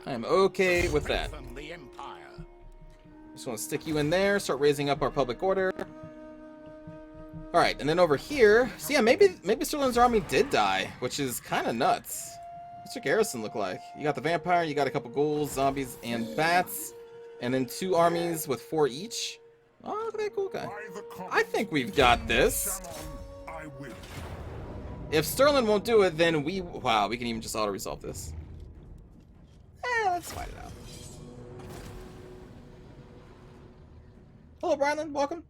I am okay with that. Just want to stick you in there, start raising up our public order. Alright, and then over here, so yeah, maybe Sterling's army did die, which is kind of nuts. What's your garrison look like? You got the vampire, you got a couple ghouls, zombies, and bats, and then 2 armies with 4 each. Oh, look at that cool guy. I think we've got this. If Sterling won't do it, then wow, we can even just auto-resolve this. Let's fight it out. Hello, Brylan, welcome.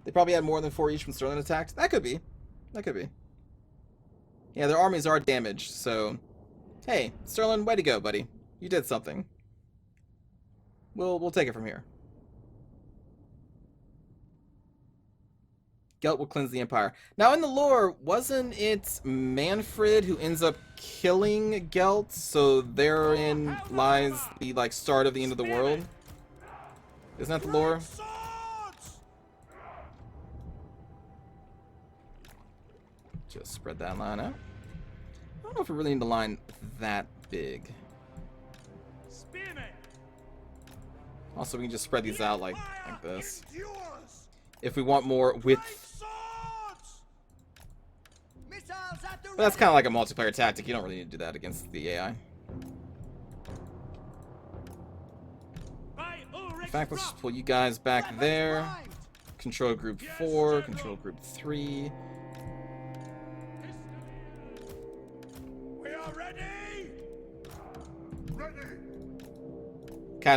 They probably had more than 4 each when Sterling attacked. That could be. That could be. Yeah, their armies are damaged, so... Hey, Sterling, way to go, buddy. You did something. We'll take it from here. Gelt will cleanse the Empire. Now, in the lore, wasn't it Manfred who ends up killing Gelt? So therein lies the, like, start of the end of the world? Isn't that the lore? Just spread that line out. I don't know if we really need a line that big. Also, we can just spread these out like this. If we want more width. But that's kind of like a multiplayer tactic. You don't really need to do that against the AI. In fact, let's just pull you guys back there. Control group 4, control group 3. We are ready. Ready.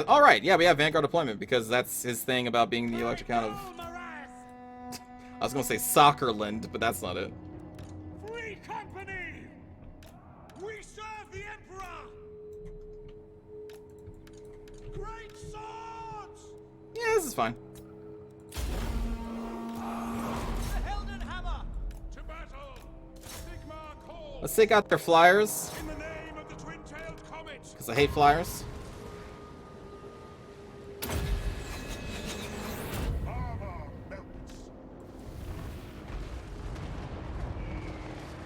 All right, yeah, we have Vanguard deployment because that's his thing about being the electric count of. I was gonna say Soccerland, but that's not it. Free company. We serve the Emperor. Great swords. Yeah, this is fine. The Helden Hammer. To battle. Sigmar calls. Let's take out their flyers. In the name of the twin-tailed comet. Because I hate flyers.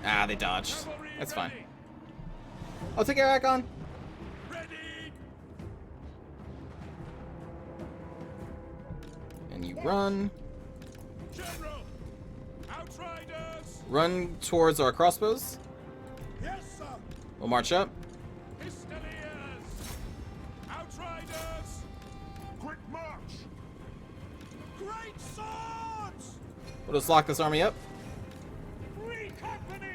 Ah, they dodged. That's fine. I'll take your Aircon. Ready. And you run. General. Outriders. Run towards our crossbows. Yes, sir. We'll march up. Pistoliers. Outriders. Quick march. Great swords. We'll just lock this army up. Free company.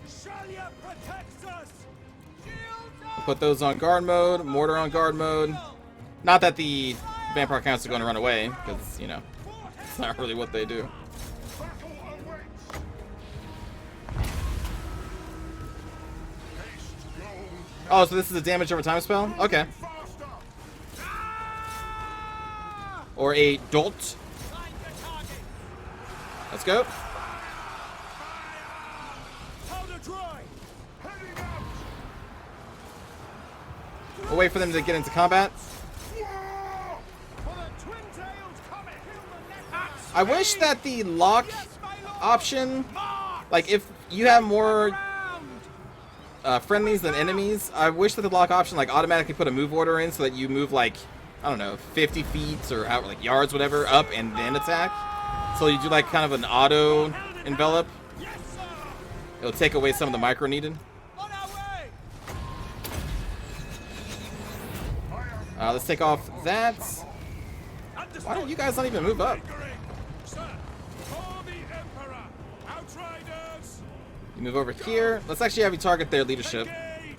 Shalia protects us. Shields up. Put those on guard mode. Mortar on guard mode. Not that the vampire counts are going to run away, because, you know, it's not really what they do. Battle awaits. Haste gold. Oh, so this is a damage over time spell? Okay. Faster. Or a dolt. Find the target. Let's go. Powder dry. Heading out. We'll wait for them to get into combat. For the twin-tailed comet. I wish that the lock My lord. option, March. like if you have more Round. friendlies than enemies, I wish that the lock option like automatically put a move order in so that you move like, I don't know, 50 feet or how, like yards, whatever, up and then attack. So you do like kind of an auto envelop. Yes, sir. It'll take away some of the micro needed. On our way. Let's take off that. Why don't you guys not even move up? Sir, for the Emperor. Outriders. You move over here. Let's actually have you target their leadership. Engage.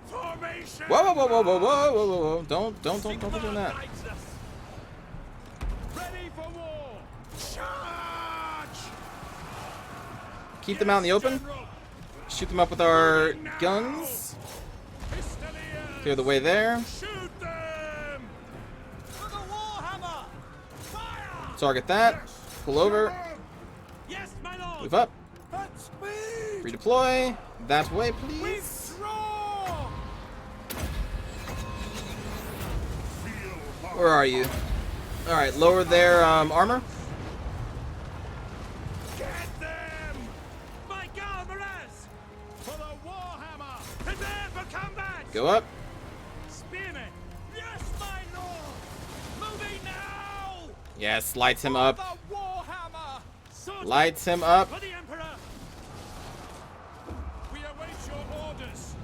Formation. Whoa, whoa, whoa, whoa, whoa, whoa, whoa, whoa, whoa. Don't be doing that. Ready for war. Charge. Keep them out in the open. Shoot them up with our guns. Pistoliers. Clear the way there. Shoot them. For the Warhammer. Fire. Target that. Pull over. Yes, my lord. Move up. At speed. Redeploy. That way, please. Withdraw. Where are you? Alright, lower their armor. Go up. Spearmen! Yes, my lord! Moving now! Yes, lights him up. The Warhammer! Swordsman, Lights him up. for the Emperor! We await your orders.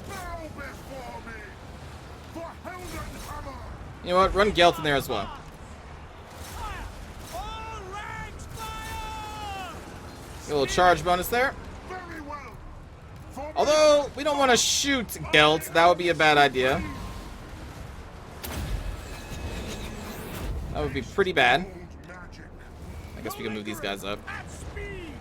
Bow before me! For Heldenhammer! You know what? Run Gelt in there as well. Fire! All ranks fire! A little charge bonus there. Very well! For Although, we don't want to shoot Gelt. That would be a bad idea. That would be pretty bad. old magic. I guess we can move these guys up. At speed!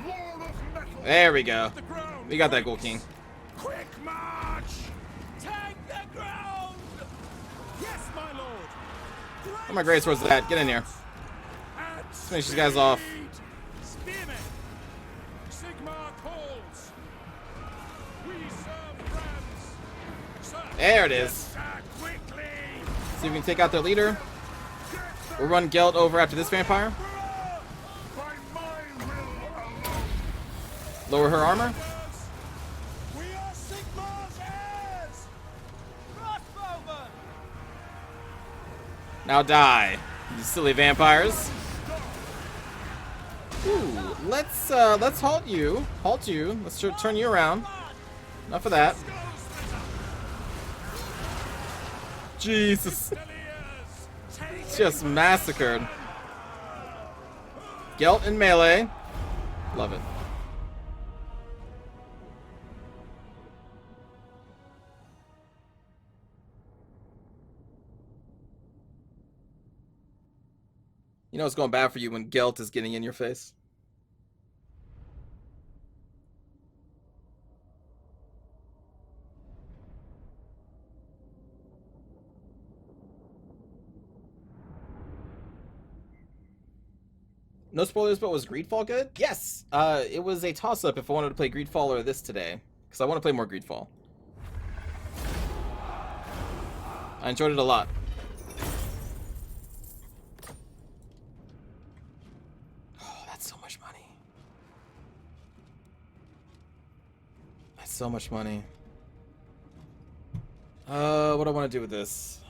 Lord of metal! There we go. The ground! We got that Ghoul King. Quick march! Take the ground! Yes, my lord! Where my great swords at? Get in here. At Finish these guys off. speed! Spearmen! Sigmar calls! We serve friends! Sir, There it is. sir, quickly! See if we can take out their leader. We'll run Gelt over after this vampire. By my will alone! Lower her armor. We are Sigmar's heirs! Crossbowmen! Now die, you silly vampires. Ooh, let's halt you. Halt you. Let's turn you around. Enough of that. Jesus. Just massacred. Gelt in melee. Love it. You know it's going bad for you when Gelt is getting in your face. No spoilers, but was Greedfall good? Yes! It was a toss-up if I wanted to play Greedfall or this today. Because I want to play more Greedfall. I enjoyed it a lot. Oh, that's so much money. That's so much money. What do I want to do with this?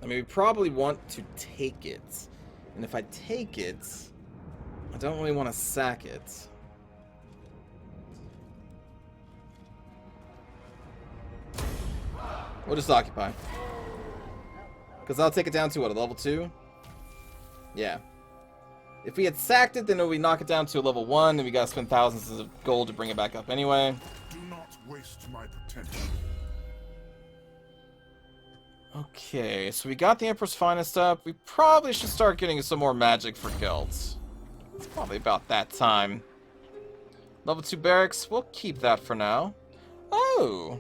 I mean, we probably want to take it. And if I take it, I don't really want to sack it. We'll just occupy. Because I'll take it down to, what, a level 2? Yeah. If we had sacked it, then we knock it down to a level 1, and we gotta spend thousands of gold to bring it back up anyway. Do not waste my potential. Okay, so we got the Emperor's Finest up. We probably should start getting some more magic for Gelt. It's probably about that time. Level 2 barracks, we'll keep that for now. Oh!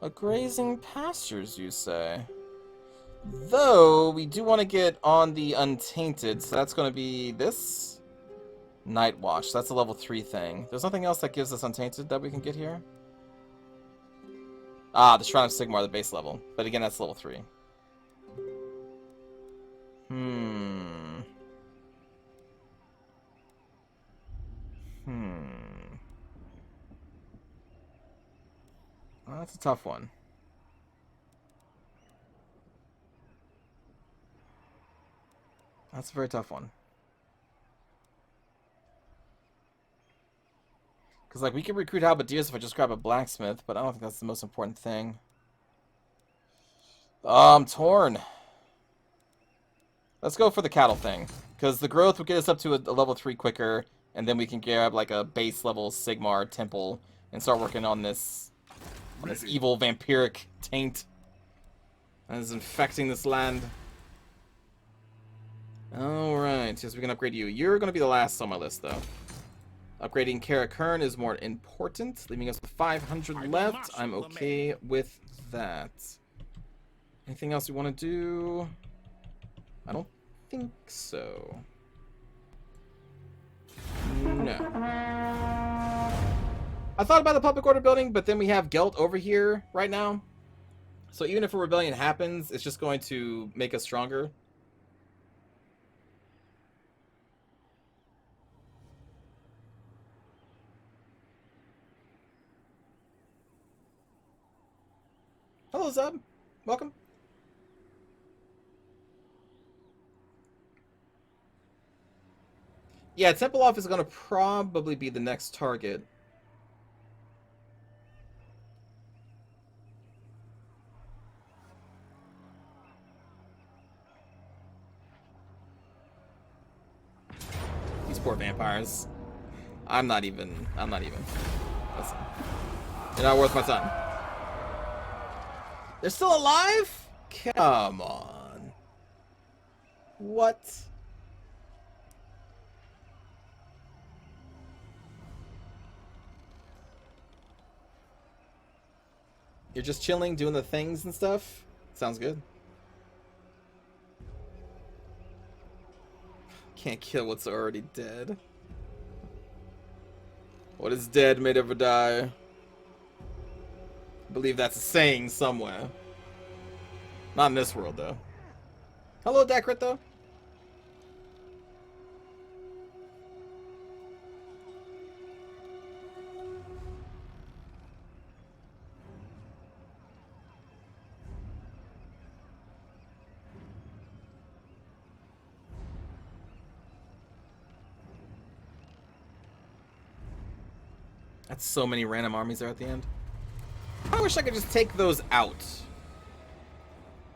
A grazing pastures, you say? Though, we do want to get on the Untainted, so that's going to be this? Night Watch, that's a level 3 thing. There's nothing else that gives us Untainted that we can get here? Ah, the Shrine of Sigmar, the base level. But again, that's level 3. Well, that's a tough one. That's a very tough one. Because, like, we can recruit halberdiers if I just grab a blacksmith, but I don't think that's the most important thing. I'm torn. Let's go for the cattle thing. Because the growth will get us up to a level 3 quicker, and then we can grab, like, a base level Sigmar temple and start working on this evil vampiric taint that is infecting this land. Alright, yes, we can upgrade you. You're going to be the last on my list, though. Upgrading Kara Kern is more important, leaving us with 500 left. I'm okay with that. Anything else we want to do? I don't think so. No. I thought about the public order building, but then we have Gelt over here right now. So even if a rebellion happens, it's just going to make us stronger. Hello, Zub. Welcome. Yeah, Templeoff is going to probably be the next target. These poor vampires. I'm not even. Listen. You're not worth my time. They're still alive? Come on. What? You're just chilling, doing the things and stuff? Sounds good. Can't kill what's already dead. What is dead may never die. I believe that's a saying somewhere. Not in this world, though. Hello, Dakrit, though. That's so many random armies there at the end. I wish I could just take those out.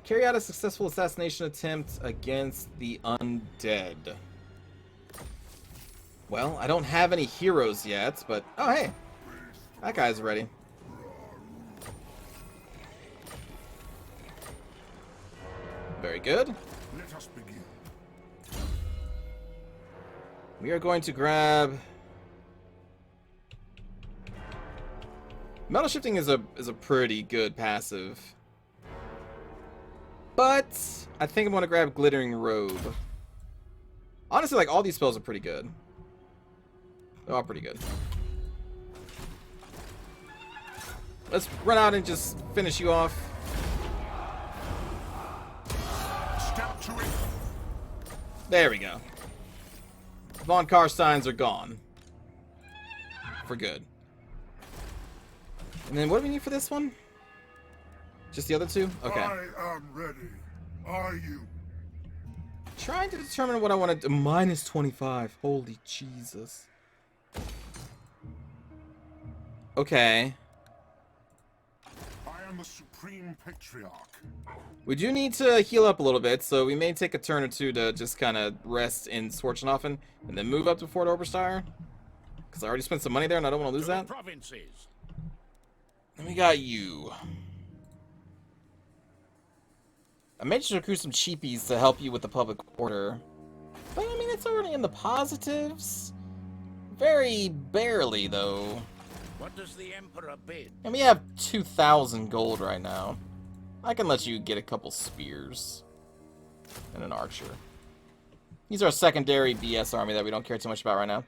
Carry out a successful assassination attempt against the undead. Well, I don't have any heroes yet, but... Oh, hey. That guy's ready. Very good. Let us begin. We are going to grab... Metal shifting is a pretty good passive. But I think I'm going to grab Glittering Robe. Honestly, like, all these spells are pretty good. They're all pretty good. Let's run out and just finish you off. Step to it. There we go. Von Karsteins are gone. For good. And then what do we need for this one? Just the other two? Okay. I am ready. Are you? Trying to determine what I want to do. Minus 25. Holy Jesus. Okay. I am the Supreme Patriarch. We do need to heal up a little bit, so we may take a turn or two to just kind of rest in Schwarzenhofen and then move up to Fort Oberstyre. Because I already spent some money there and I don't want to lose that. Provinces. And we got you. I made sure to recruit some cheapies to help you with the public order. But, I mean, it's already in the positives. Very barely, though. What does the Emperor bid? And we have 2,000 gold right now. I can let you get a couple spears. And an archer. He's our secondary BS army that we don't care too much about right now.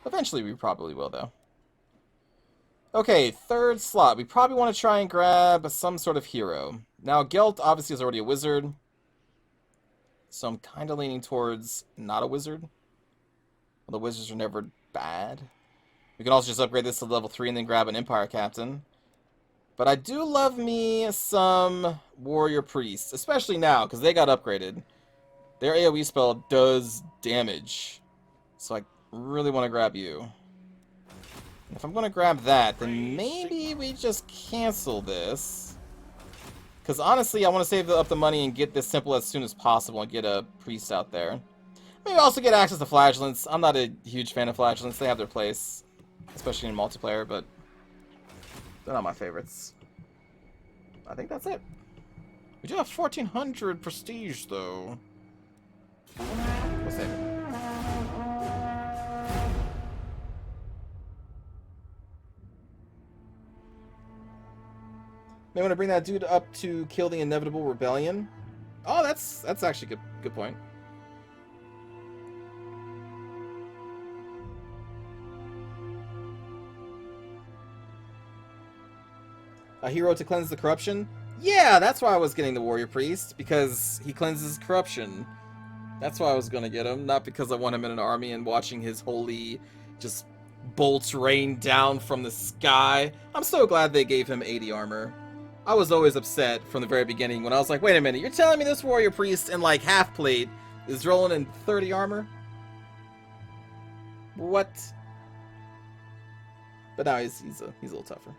Eventually we probably will, though. Okay, third slot. We probably want to try and grab some sort of hero. Now, Gelt obviously is already a wizard. So I'm kind of leaning towards not a wizard. Well, the wizards are never bad. We can also just upgrade this to level 3 and then grab an Empire Captain. But I do love me some Warrior Priests, especially now, because they got upgraded. Their AoE spell does damage. So I really want to grab you. If I'm going to grab that, then maybe we just cancel this. Because honestly, I want to save up the money and get this simple as soon as possible and get a priest out there. Maybe also get access to flagellants. I'm not a huge fan of flagellants. They have their place, especially in multiplayer, but they're not my favorites. I think that's it. We do have 1,400 prestige, though. We'll save it. They want to bring that dude up to kill the inevitable rebellion. Oh, that's actually good point. A hero to cleanse the corruption? Yeah, that's why I was getting the warrior priest, because he cleanses corruption. That's why I was gonna get him, not because I want him in an army and watching his holy just bolts rain down from the sky. I'm so glad they gave him 80 armor. I was always upset from the very beginning when I was like, wait a minute, you're telling me this warrior priest in like half plate is rolling in 30 armor? What? But now he's a little tougher.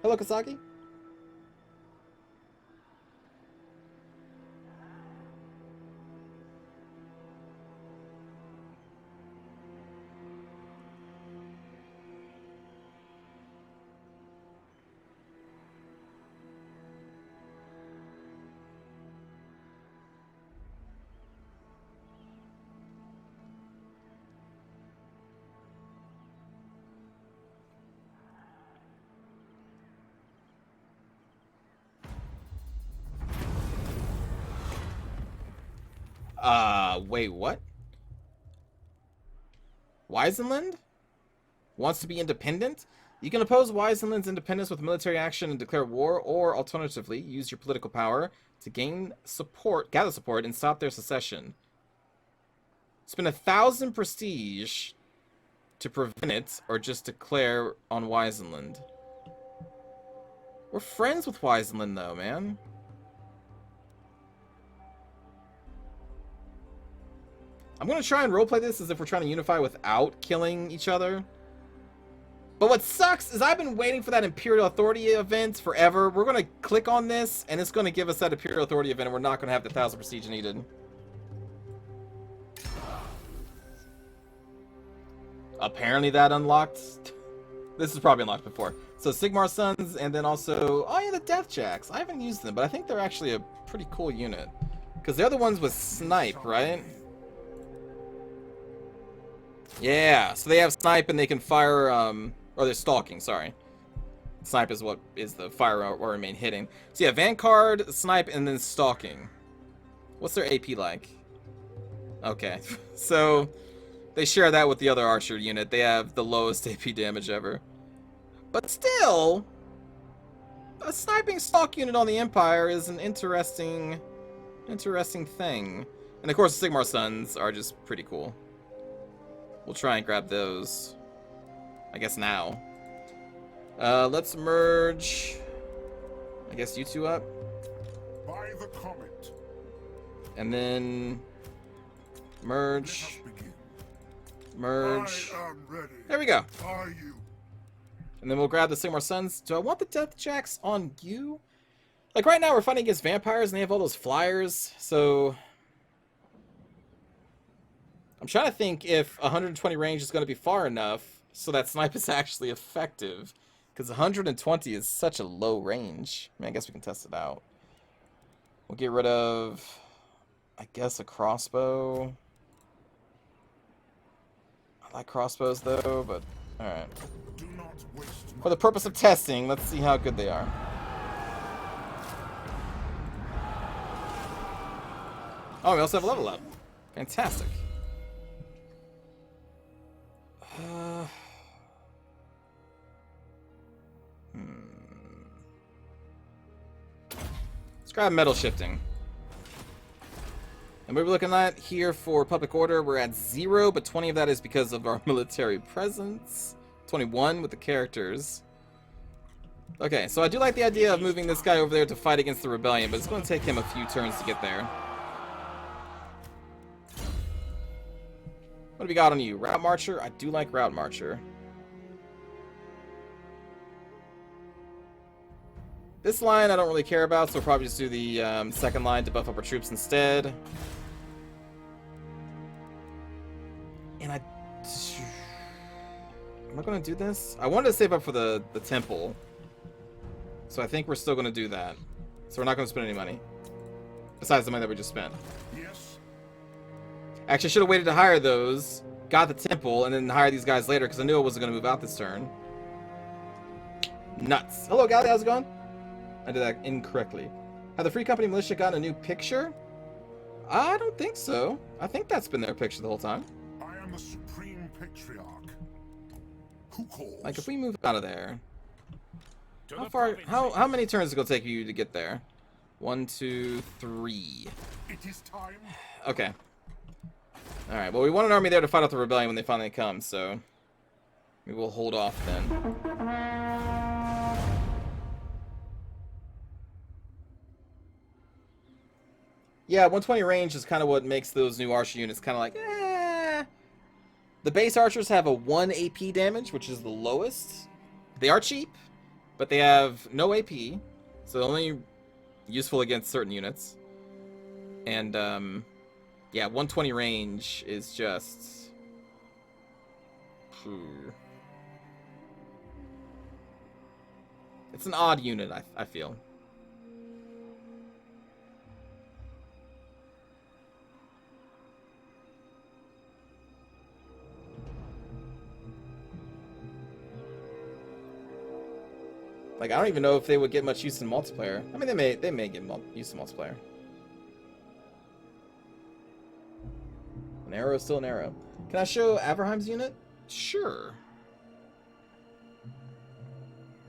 Hello, Kasaki. Wait, what? Weisenland wants to be independent? You can oppose Weisenland's independence with military action and declare war, or alternatively, use your political power to gather support, and stop their secession. Spend 1,000 prestige to prevent it, or just declare on Weisenland. We're friends with Weisenland, though, man. I'm going to try and roleplay this as if we're trying to unify without killing each other. But what sucks is I've been waiting for that Imperial Authority event forever. We're going to click on this, and it's going to give us that Imperial Authority event, and we're not going to have the 1,000 prestige needed. Apparently that unlocked. This is probably unlocked before. So Sigmar Sons, and then also... Oh yeah, the Death Jacks. I haven't used them, but I think they're actually a pretty cool unit. Because the other ones was Snipe, right? Yeah, so they have Snipe and they can fire, or they're stalking, sorry. Snipe is what is the fire or main hitting. So yeah, Vanguard, Snipe, and then stalking. What's their AP like? Okay, so they share that with the other archer unit. They have the lowest AP damage ever. But still, a sniping stalk unit on the Empire is an interesting thing. And of course, the Sigmar Sons are just pretty cool. We'll try and grab those, I guess, now. Let's merge, I guess, you two up. By the comet. And then merge. Merge. I am ready. There we go. Are you? And then we'll grab the Sigmar Sons. Do I want the Death Jacks on you? Like, right now we're fighting against vampires and they have all those flyers, so... I'm trying to think if 120 range is going to be far enough so that snipe is actually effective. Because 120 is such a low range. I mean, I guess we can test it out. We'll get rid of, I guess, a crossbow. I like crossbows, though, but alright. For the purpose of testing, let's see how good they are. Oh, we also have a level up. Fantastic. Let's grab metal shifting. And we're looking at here for public order, we're at 0, but 20 of that is because of our military presence. 21 with the characters. Okay, so I do like the idea of moving this guy over there to fight against the rebellion, but it's going to take him a few turns to get there. What do we got on you? Route Marcher? I do like Route Marcher. This line I don't really care about, so we'll probably just do the second line to buff up our troops instead. And am I going to do this? I wanted to save up for the temple. So I think we're still going to do that. So we're not going to spend any money. Besides the money that we just spent. Yes. Actually, I should have waited to hire those, got the temple, and then hire these guys later, because I knew I wasn't going to move out this turn. Nuts. Hello, Gally, how's it going? I did that incorrectly. Have the Free Company Militia gotten a new picture? I don't think so. I think that's been their picture the whole time. I am the Supreme Patriarch. Who calls? Like, if we move out of there... How far... How many turns is it going to take you to get there? 1, 2, 3. It is time. Okay. Alright, well, we want an army there to fight off the rebellion when they finally come, so... Maybe we'll hold off then. Yeah, 120 range is kind of what makes those new archer units kind of like, eh. The base archers have a 1 AP damage, which is the lowest. They are cheap, but they have no AP, so only useful against certain units. And, yeah, 120 range is just... It's an odd unit, I feel. Like, I don't even know if they would get much use in multiplayer. I mean, they may get use in multiplayer. An arrow is still an arrow. Can I show Averheim's unit? Sure.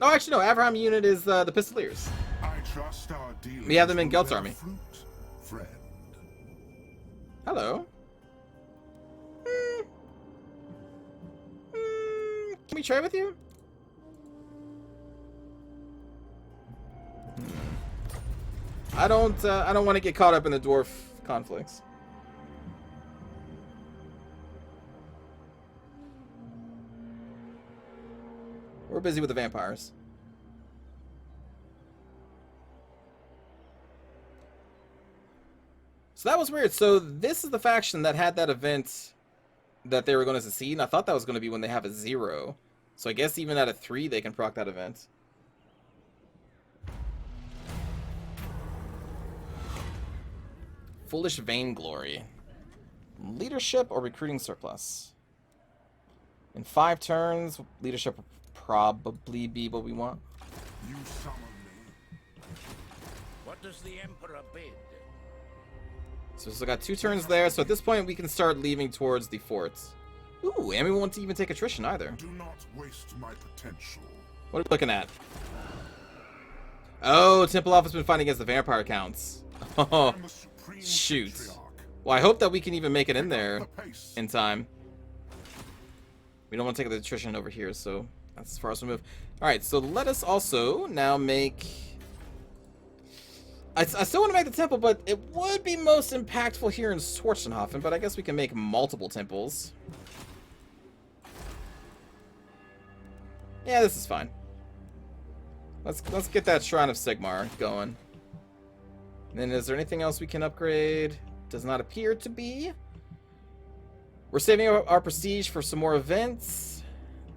Oh, actually, no. Averheim unit is the Pistoliers. I trust our We have them in dealings Gelt's will army. bear fruit, friend. Hello. Can we trade with you? I don't want to get caught up in the dwarf conflicts. We're busy with the vampires. So that was weird. So this is the faction that had that event that they were going to succeed, and I thought that was going to be when they have a 0. So I guess even at a 3 they can proc that event. Foolish vainglory. Leadership or recruiting surplus? In 5 turns, leadership will probably be what we want. You summon me. What does the Emperor bid? So we still got 2 turns there, so at this point we can start leaving towards the fort. Ooh, and we won't even take attrition either. Do not waste my potential. What are we looking at? Oh, Temple Office been fighting against the vampire counts. Oh, I'm the supreme shoot. patriarch. Well, I hope that we can even make it in there The pace. in time. We don't want to take the attrition over here, so that's as far as we move. Alright, so let us also now make... I still want to make the temple, but it would be most impactful here in Schwarzenhofen, but I guess we can make multiple temples. Yeah, this is fine. Let's get that Shrine of Sigmar going. And then is there anything else we can upgrade? Does not appear to be. We're saving our prestige for some more events.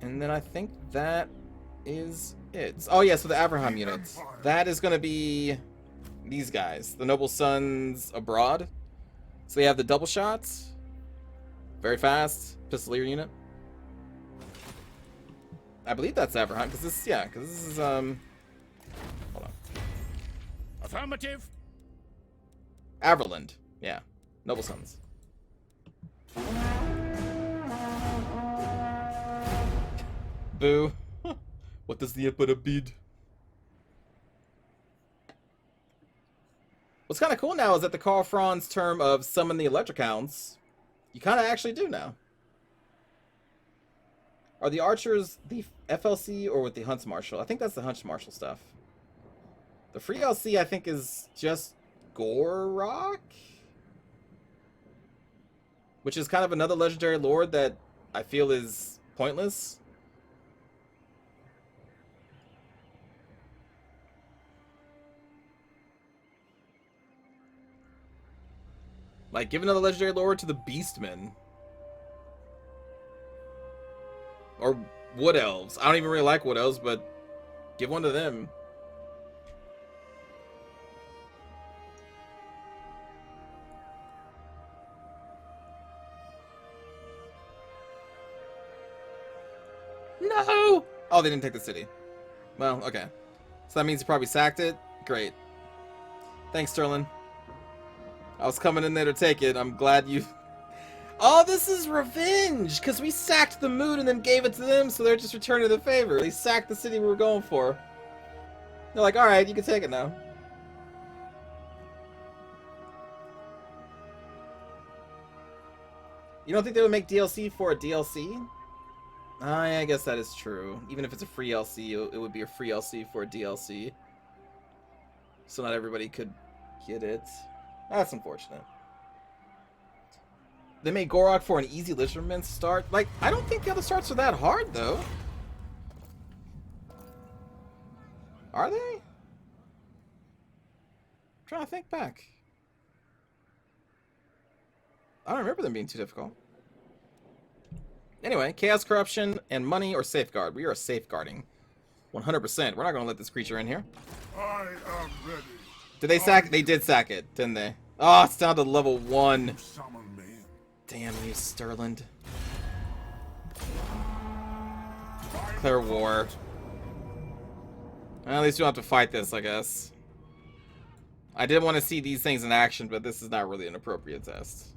And then I think that is it. Oh yeah, so the Abraham unit. That is going to be these guys. The Noble Sons Abroad. So they have the double shots. Very fast. Pistolier unit. I believe that's Abraham, because this, yeah, because this is, hold on. Affirmative. Averland. Yeah. Noble Sons. Boo. What does the Emperor bid? What's kind of cool now is that the Karl Franz term of summon the Electrocounts, you kind of actually do now. Are the archers the FLC or with the Hunts Marshal? I think that's the Hunts Marshal stuff. The free LC I think is just Gorok? Which is kind of another legendary lord that I feel is pointless. Like, give another legendary lord to the Beastmen. Or Wood Elves. I don't even really like Wood Elves, but give one to them. No! Oh, they didn't take the city. Well, okay. So that means he probably sacked it? Great. Thanks, Sterling. I was coming in there to take it. I'm glad you... Oh, this is revenge! Because we sacked the mood and then gave it to them, so they're just returning the favor. They sacked the city we were going for. They're like, alright, you can take it now. You don't think they would make DLC for a DLC? Yeah, I guess that is true. Even if it's a free LC, it would be a free LC for a DLC. So not everybody could get it. That's unfortunate. They made Gorok for an easy Lizardman start. Like, I don't think the other starts are that hard, though. Are they? I'm trying to think back. I don't remember them being too difficult. Anyway, Chaos, Corruption, and Money or Safeguard. We are safeguarding. 100%. We're not going to let this creature in here. I am ready. Did they sack? They did sack it, didn't they? Oh, it's down to level 1. Summon me. Damn you, Sterland. Declare war. Well, at least you don't have to fight this, I guess. I did want to see these things in action, but this is not really an appropriate test.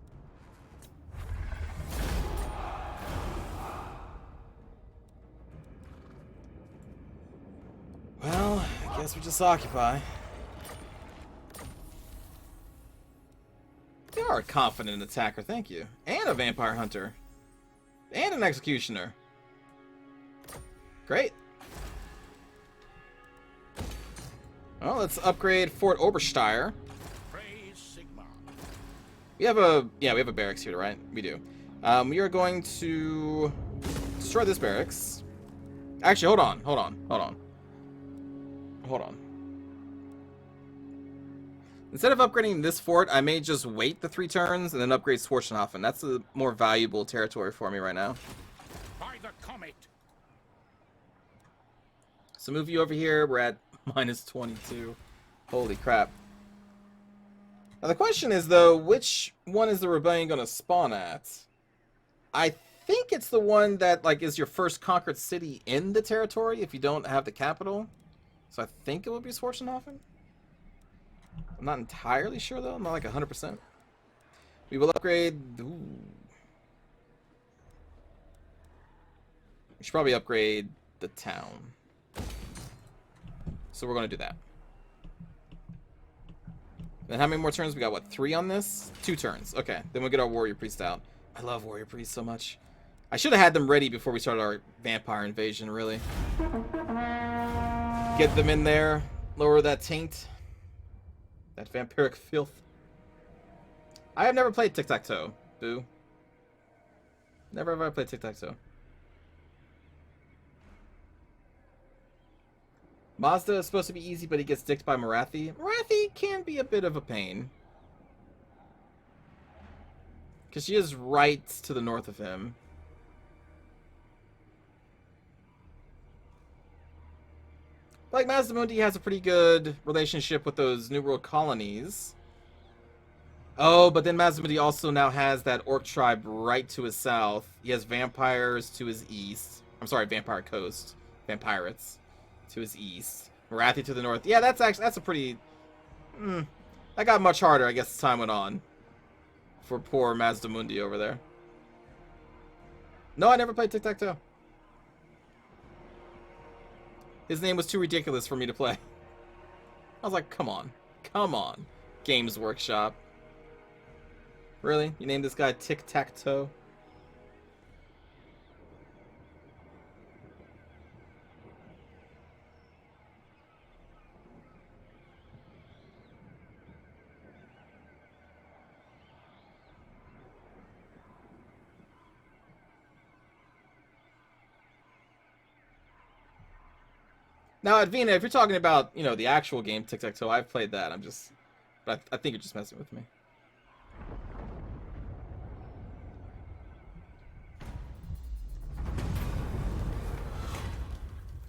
Well, I guess we just occupy. They are a confident attacker, thank you. And a vampire hunter. And an executioner. Great. Well, let's upgrade Fort Obersteyr. Praise Sigma. We have a barracks here, right? We do. We are going to destroy this barracks. Actually, hold on. Instead of upgrading this fort, I may just wait the 3 turns and then upgrade Schwarzenhofen. That's a more valuable territory for me right now. By the comet. So move you over here. We're at -22. Holy crap. Now the question is, though, which one is the rebellion going to spawn at? I think it's the one that, like, is your first conquered city in the territory if you don't have the capital. So I think it would be Schwarzenhofen. I'm not entirely sure, though. I'm not like 100%. We will upgrade... Ooh. We should probably upgrade the town. So we're going to do that. Then how many more turns? We got, what, 3 on this? 2 turns. Okay, then we'll get our Warrior Priest out. I love Warrior Priest so much. I should have had them ready before we started our vampire invasion, really. Get them in there. Lower that taint. That vampiric filth. I have never played tic-tac-toe. Boo. Never have I played tic-tac-toe. Mazda is supposed to be easy, but he gets dicked by Marathi. Marathi can be a bit of a pain. Because she is right to the north of him. Like, Mazdamundi has a pretty good relationship with those New World colonies. Oh, but then Mazdamundi also now has that orc tribe right to his south. He has vampires to his east. I'm sorry, Vampire Coast. Vampirates to his east. Marathi to the north. Yeah, that's a pretty... that got much harder, I guess, as time went on. For poor Mazdamundi over there. No, I never played tic-tac-toe. His name was too ridiculous for me to play. I was like, come on. Come on. Games Workshop. Really? You named this guy Tic-Tac-Toe? Now, Advina, if you're talking about, you know, the actual game Tic-Tac-Toe, I've played that. But I think you're just messing with me.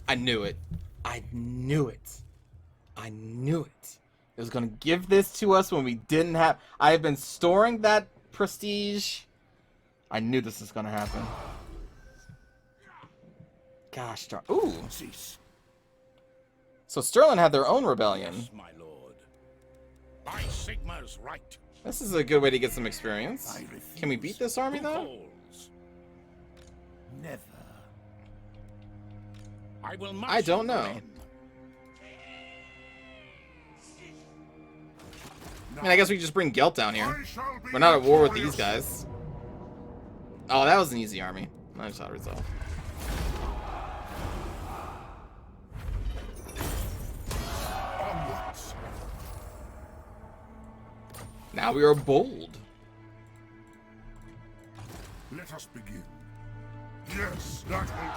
I knew it. I knew it. I knew it. It was going to give this to us when we didn't have... I have been storing that prestige. I knew this was going to happen. Gosh darn... Ooh. Cease. So Sterling had their own rebellion. Yes, my lord. By Sigma's right. This is a good way to get some experience. Can we beat this army, Who though? calls? Never. I will I don't know. marshal I mean, I guess we can just bring Gelt down here. I shall be We're not at war with victorious. these guys. Oh, that was an easy army. I just ought to resolve. Now we are bold. Let us begin. Yes, that will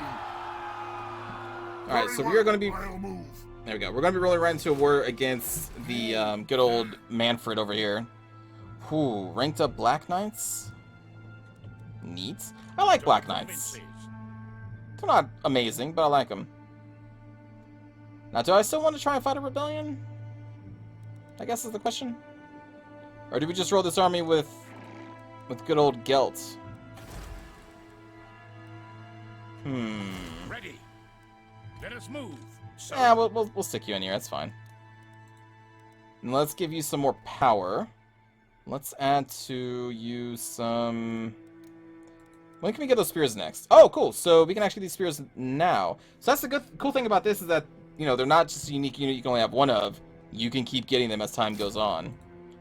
do. Alright, so we are going to be... I'll move. There we go. We're going to be rolling right into a war against the good old Manfred over here. Ooh, ranked up Black Knights? Neat. I like Black Knights. They're not amazing, but I like them. Now, do I still want to try and fight a rebellion? I guess is the question. Or do we just roll this army with good old Gelt? Ready. Let us move. So Yeah, we'll stick you in here. That's fine. And let's give you some more power. Let's add to you some... When can we get those spears next? Oh, cool. So we can actually get these spears now. So that's the cool thing about this is that, you know, they're not just a unique unit you can only have one of. You can keep getting them as time goes on.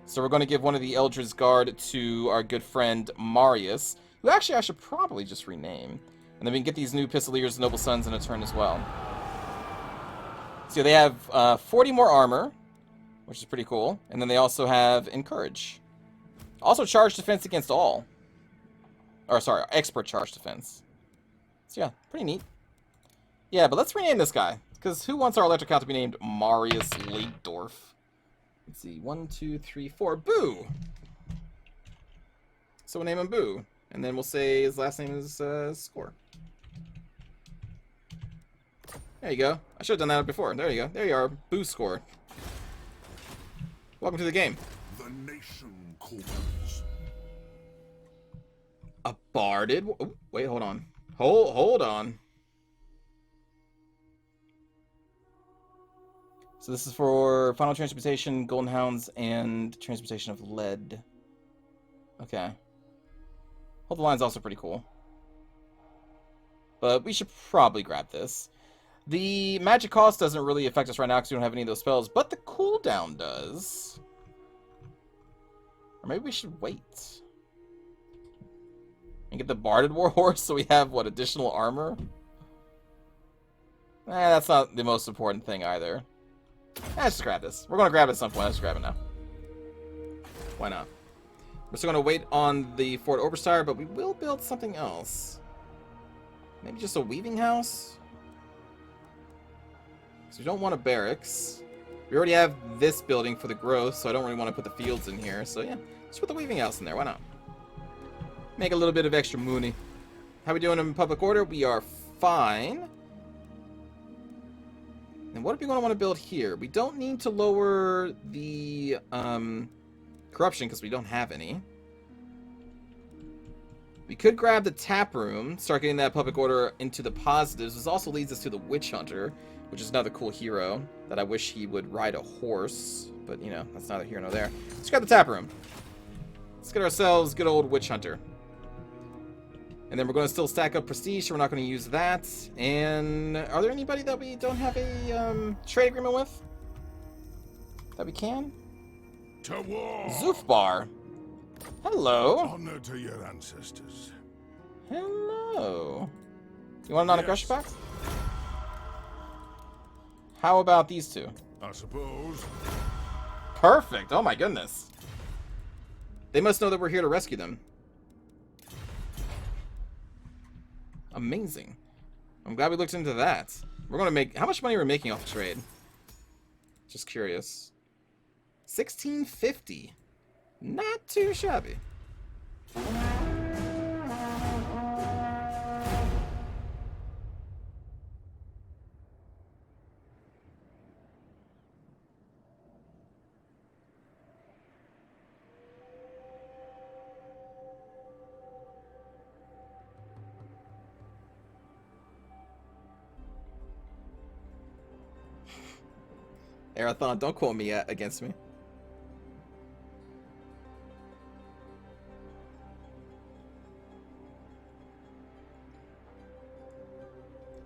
So we're going to give one of the Eldritch Guard to our good friend Marius, who actually I should probably just rename. And then we can get these new Pistoliers, Noble Sons in a turn as well. So they have 40 more armor, which is pretty cool. And then they also have Encourage. Also charge defense against all. Or sorry, expert charge defense. So yeah, pretty neat. Yeah, but let's rename this guy. Because who wants our electric count to be named Marius Leitdorf? Let's see, 1, 2, 3, 4. Boo! So we'll name him Boo. And then we'll say his last name is Score. There you go. I should have done that before. There you go. There you are. Boo Score. Welcome to the game. The nation calls. A barded... Oh, wait, hold on. Hold on. So this is for Final Transmutation, Golden Hounds, and Transmutation of Lead. Okay. Hold the Line's also pretty cool. But we should probably grab this. The magic cost doesn't really affect us right now because we don't have any of those spells, but the cooldown does. Or maybe we should wait. And get the Barded Warhorse so we have, what, additional armor? That's not the most important thing either. Let's just grab this. We're going to grab it at some point. Let's grab it now. Why not? We're still going to wait on the Fort Oberstyre, but we will build something else. Maybe just a weaving house? So we don't want a barracks. We already have this building for the growth, so I don't really want to put the fields in here. So yeah, let's put the weaving house in there. Why not? Make a little bit of extra money. How we doing in public order? We are fine. And what are we going to want to build here? We don't need to lower the corruption because we don't have any. We could grab the tap room, start getting that public order into the positives. This also leads us to the Witch Hunter, which is another cool hero that I wish he would ride a horse. But, you know, that's neither here nor there. Let's grab the tap room. Let's get ourselves good old Witch Hunter. And then we're going to still stack up prestige, so we're not going to use that. And are there anybody that we don't have a trade agreement with? That we can? To war! Zoofbar. Hello. Honor to your ancestors. Hello. You want a non-aggression pact? How about these two? I suppose. Perfect. Oh my goodness. They must know that we're here to rescue them. Amazing. I'm glad we looked into that. We're going to make... How much money are we making off the trade? Just curious. 1650. Not too shabby. Arathon, don't quote me against me.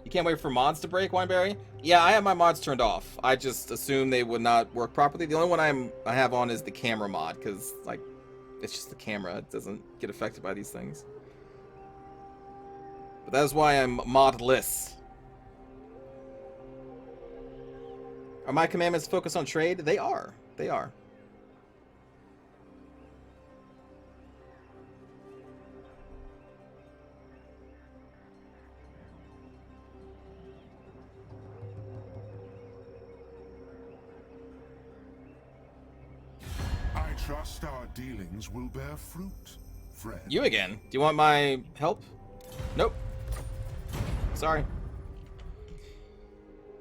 You can't wait for mods to break, Wineberry? Yeah, I have my mods turned off. I just assume they would not work properly. The only one I have on is the camera mod, because, like, it's just the camera. It doesn't get affected by these things. But that is why I'm modless. Are my commandments focused on trade? They are. They are. Trust our dealings will bear fruit, friend. You again. Do you want my help? Nope. Sorry.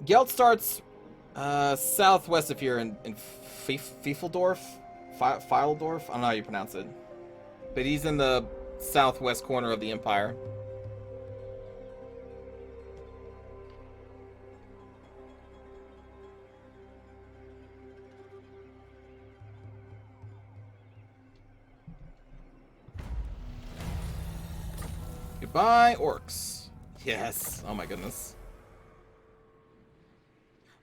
Gelt starts southwest of here in Fiefeldorf? Fieldorf? I don't know how you pronounce it. But he's in the southwest corner of the Empire. Goodbye, orcs. Yes. Oh my goodness.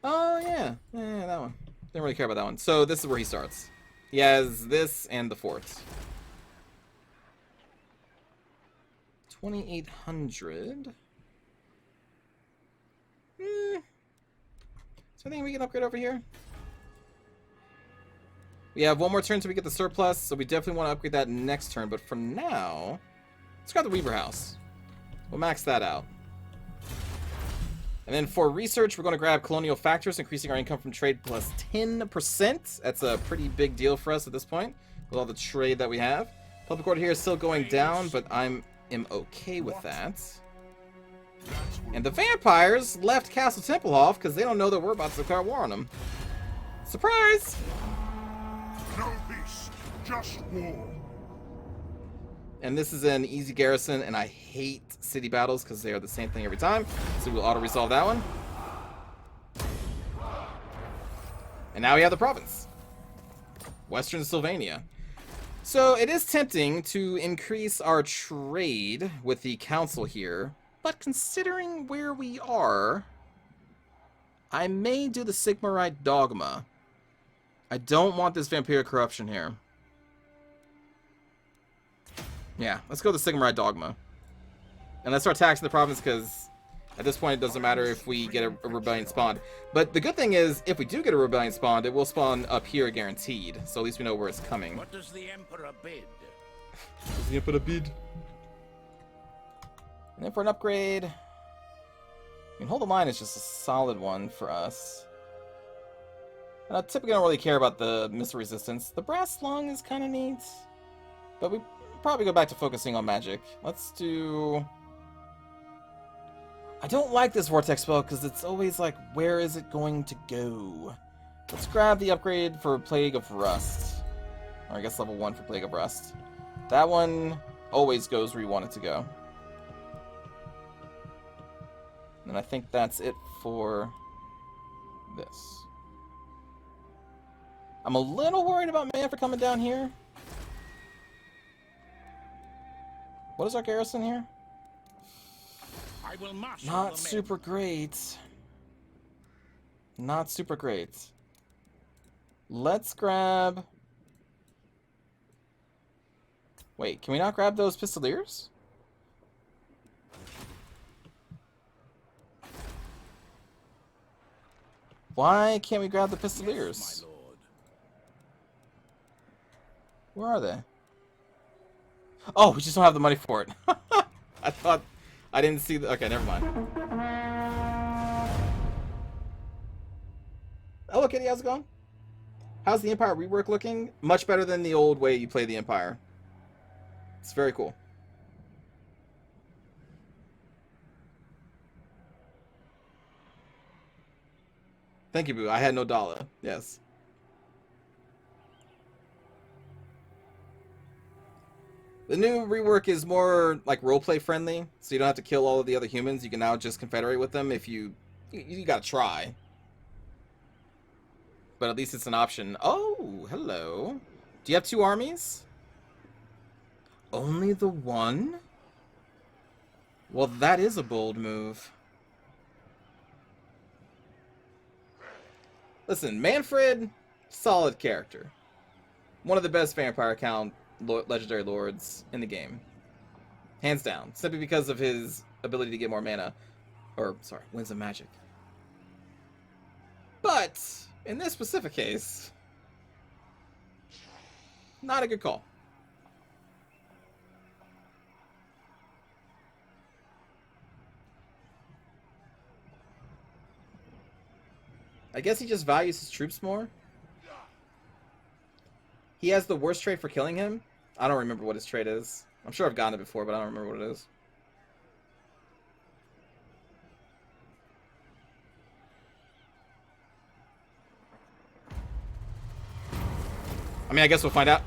Oh yeah. Yeah, that one. Didn't really care about that one. So this is where he starts. He has this and the fort. 2,800. Is there anything we can upgrade over here? We have one more turn till we get the surplus, so we definitely want to upgrade that next turn. But for now, let's grab the Weaver House. We'll max that out. And then for research, we're going to grab Colonial Factors, increasing our income from trade plus 10%. That's a pretty big deal for us at this point, with all the trade that we have. Public order here is still going down, but I am okay with that. And the vampires left Castle Tempelhof because they don't know that we're about to declare war on them. Surprise! No peace, just war. And this is an easy garrison, and I hate city battles because they are the same thing every time. So we'll auto-resolve that one. And now we have the province. Western Sylvania. So it is tempting to increase our trade with the council here, but considering where we are, I may do the Sigmarite Dogma. I don't want this Vampiric Corruption here. Yeah, let's go to the Sigmarite Dogma. And let's start taxing the province because at this point it doesn't matter if we get a rebellion spawned. But the good thing is, if we do get a rebellion spawned, it will spawn up here guaranteed. So at least we know where it's coming. What does the Emperor bid? Does the Emperor bid? And then for an upgrade, I mean, Hold the Line is just a solid one for us. And I typically don't really care about the missile resistance. The Brass Lung is kind of neat, but we probably go back to focusing on magic. Let's do... I don't like this Vortex spell because it's always like, where is it going to go? Let's grab the upgrade for Plague of Rust. Or I guess level 1 for Plague of Rust. That one always goes where you want it to go. And I think that's it for this. I'm a little worried about Manfred coming down here. What is our garrison here? I will marshal Not the men. super great. Not super great. Let's grab... Wait, can we not grab those Pistoliers? Why can't we grab the Pistoliers? Yes, my lord. Where are they? Oh, we just don't have the money for it. I thought... I didn't see the... Okay, never mind. Hello, Kitty. How's it going? How's the Empire rework looking? Much better than the old way you play the Empire. It's very cool. Thank you, Boo. I had no dollar. Yes. The new rework is more like roleplay friendly, so you don't have to kill all of the other humans. You can now just confederate with them if you gotta try. But at least it's an option. Oh, hello. Do you have 2 armies? Only the one? Well, that is a bold move. Listen, Manfred, solid character. One of the best vampire count legendary lords in the game. Hands down. Simply because of his ability to get more mana. Or, sorry, Winds of Magic. But, in this specific case, not a good call. I guess he just values his troops more. He has the worst trait for killing him? I don't remember what his trait is. I'm sure I've gotten it before, but I don't remember what it is. I mean, I guess we'll find out.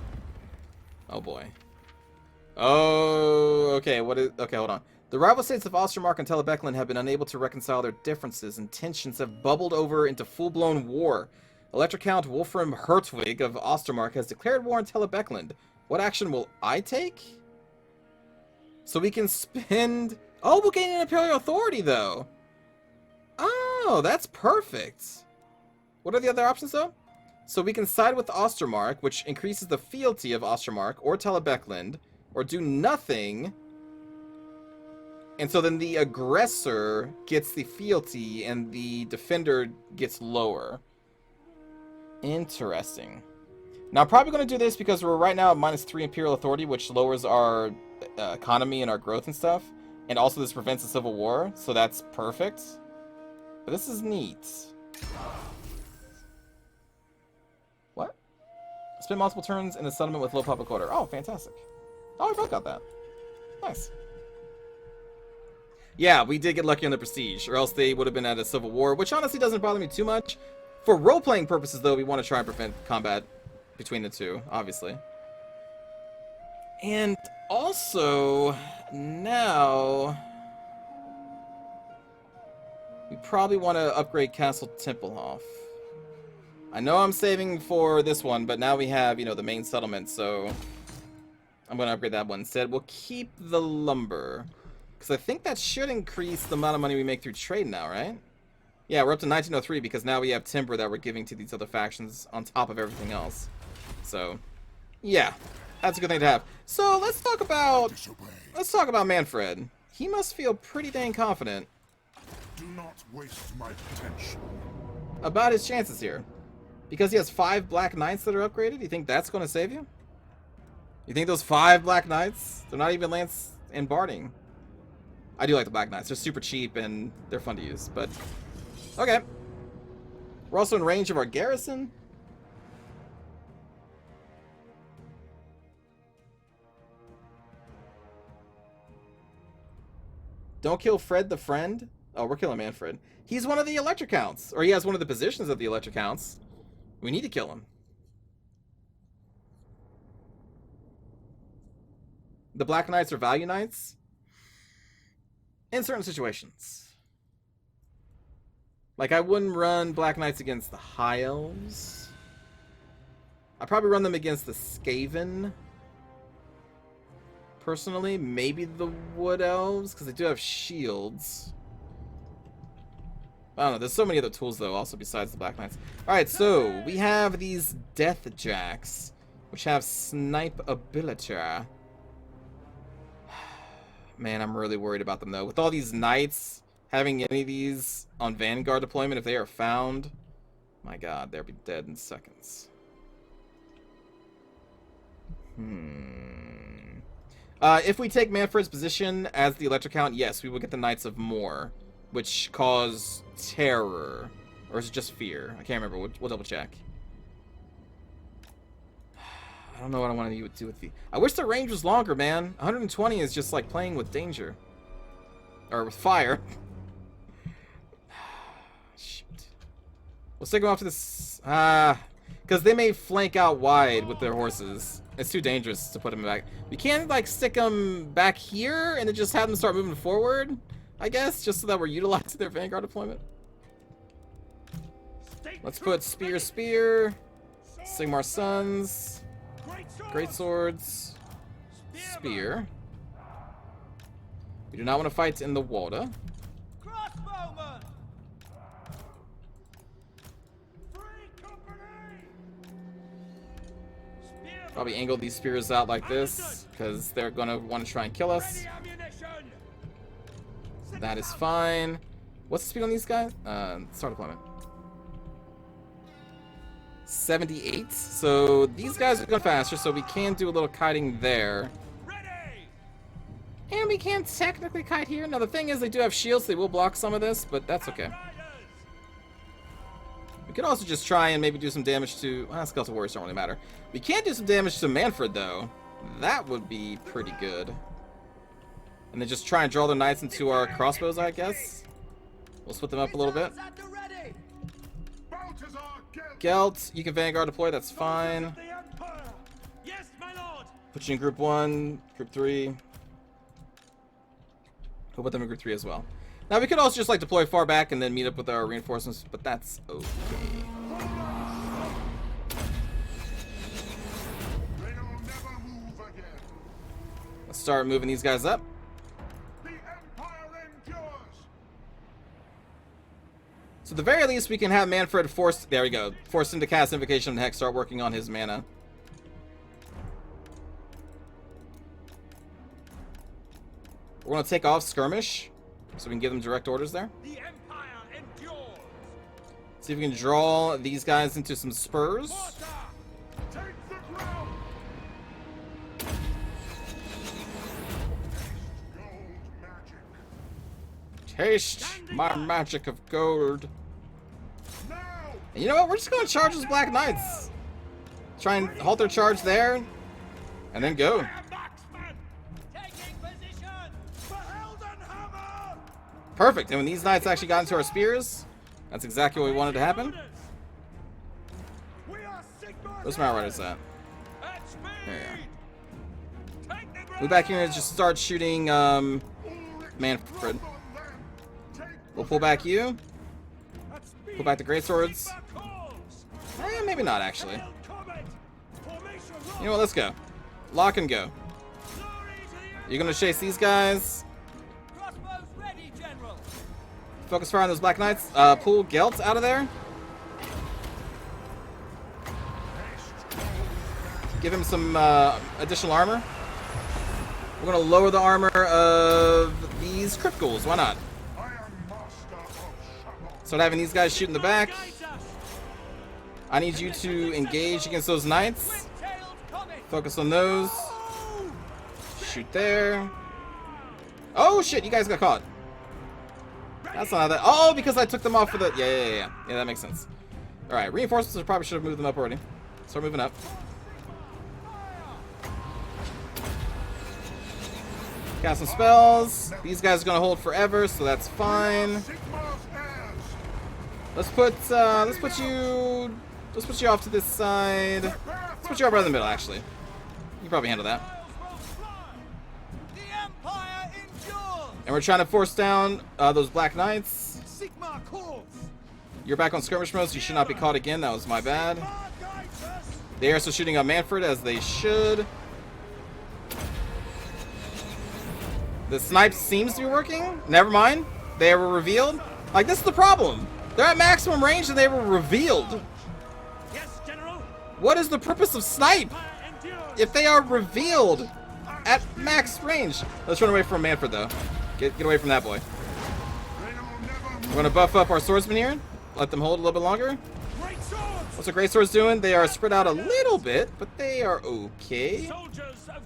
Oh boy. Oh, okay. Okay, hold on. The rival states of Ostermark and Telebeckland have been unable to reconcile their differences, and tensions have bubbled over into full-blown war. Elector Count Wolfram Hertwig of Ostermark has declared war on Telebeckland. What action will I take? So we can spend... Oh, we'll gain an Imperial Authority, though. Oh, that's perfect. What are the other options, though? So we can side with Ostermark, which increases the fealty of Ostermark or Telebeckland, or do nothing. And so then the aggressor gets the fealty, and the defender gets lower. Interesting. Now, I'm probably going to do this because we're right now at -3 Imperial Authority, which lowers our economy and our growth and stuff. And also this prevents a civil war, so that's perfect. But this is neat. What? Spend multiple turns in the settlement with low public order. Oh, fantastic. Oh, we both got that. Nice. Yeah, we did get lucky on the prestige, or else they would have been at a civil war, which honestly doesn't bother me too much. For role-playing purposes, though, we want to try and prevent combat between the two, obviously. And also, now... we probably want to upgrade Castle Tempelhof. I know I'm saving for this one, but now we have, you know, the main settlement, so... I'm going to upgrade that one instead. We'll keep the lumber. Because I think that should increase the amount of money we make through trade now, right? Yeah, we're up to 1903 because now we have timber that we're giving to these other factions on top of everything else. So, yeah, that's a good thing to have. So let's talk about Manfred. He must feel pretty dang confident. Do not waste my potential. About his chances here. Because he has 5 Black Knights that are upgraded? You think that's going to save you? You think those 5 Black Knights? They're not even Lance and Barding. I do like the Black Knights. They're super cheap and they're fun to use, but... okay. We're also in range of our garrison. Don't kill Fred the Friend. Oh, we're killing Manfred. He's one of the Elector Counts. Or he has one of the positions of the Elector Counts. We need to kill him. The Black Knights are value knights. In certain situations. Like, I wouldn't run Black Knights against the High Elves. I'd probably run them against the Skaven. Personally, maybe the Wood Elves, because they do have shields. I don't know, there's so many other tools, though, also besides the Black Knights. Alright, so, we have these Death Jacks, which have snipe ability. Man, I'm really worried about them, though. With all these knights having any of these on Vanguard deployment, if they are found, my god, they'll be dead in seconds. If we take Manfred's position as the Elector Count, yes, we will get the Knights of More, which cause terror. Or is it just fear? I can't remember. We'll double check. I don't know what I want to do with the... I wish the range was longer, man. 120 is just like playing with danger. Or with fire. Shoot. We'll stick them off to this... because they may flank out wide with their horses. It's too dangerous to put them back. We can't, like, stick them back here and then just have them start moving forward, I guess, just so that we're utilizing their Vanguard deployment. Let's put Spear, Sigmar's Sons... Great swords. Spear. We do not want to fight in the water. Probably angle these spears out like this, because they're going to want to try and kill us. That is fine. What's the speed on these guys? Start deployment. 78. So these guys are going faster, so we can do a little kiting there. And we can technically kite here. Now the thing is, they do have shields, so they will block some of this, but that's okay. We could also just try and maybe do some damage to... Well, Skeletal Warriors don't really matter. We can do some damage to Manfred, though. That would be pretty good. And then just try and draw the knights into our crossbows, I guess. We'll split them up a little bit. Gelt, you can Vanguard deploy, that's fine. Yes, my lord. Put you in group 1, group 3. We'll put them in group 3 as well. Now we could also just like deploy far back and then meet up with our reinforcements, but that's okay. Let's start moving these guys up. So at the very least, we can have Manfred forced... There we go. Forced him to cast Invocation and Hex, start working on his mana. We're going to take off Skirmish, so we can give them direct orders there. The Empire endures. See if we can draw these guys into some spurs. Take the ground. Taste my magic of gold. And you know what? We're just going to charge those Black Knights. Try and halt their charge there. And then go. Taking position. Hammer. Perfect. And when these Knights actually got into our spears, that's exactly what we wanted to happen. Where's my riders at? There you are. Move back here and just start shooting Manfred. We'll pull back you. Pull back the greatswords. Maybe not, actually. You know what? Let's go. Lock and go. You're going to chase these guys. Focus fire on those Black Knights. Pull Gelt out of there. Give him some additional armor. We're going to lower the armor of these crypt ghouls. Why not? Start having these guys shoot in the back. I need you to engage against those knights. Focus on those. Shoot there. Oh shit, you guys got caught. That's not how that... Oh, because I took them off for the... Yeah, that makes sense. Alright, reinforcements, I probably should have moved them up already. Start moving up. Cast some spells. These guys are gonna hold forever, so that's fine. Let's put you off to this side. Let's put you over in the middle, actually. You can probably handle that. And we're trying to force down those Black Knights. You're back on skirmish mode, so you should not be caught again. That was my bad. They are still shooting on Manfred, as they should. The snipe seems to be working. Never mind. They were revealed. Like, this is the problem. They're at maximum range and they were revealed. Yes, General. What is the purpose of snipe if they are revealed at max range? Let's run away from Manfred, though. Get away from that boy. We're going to buff up our swordsmen here. Let them hold a little bit longer. What's the great swords doing? They are spread out a little bit, but they are okay.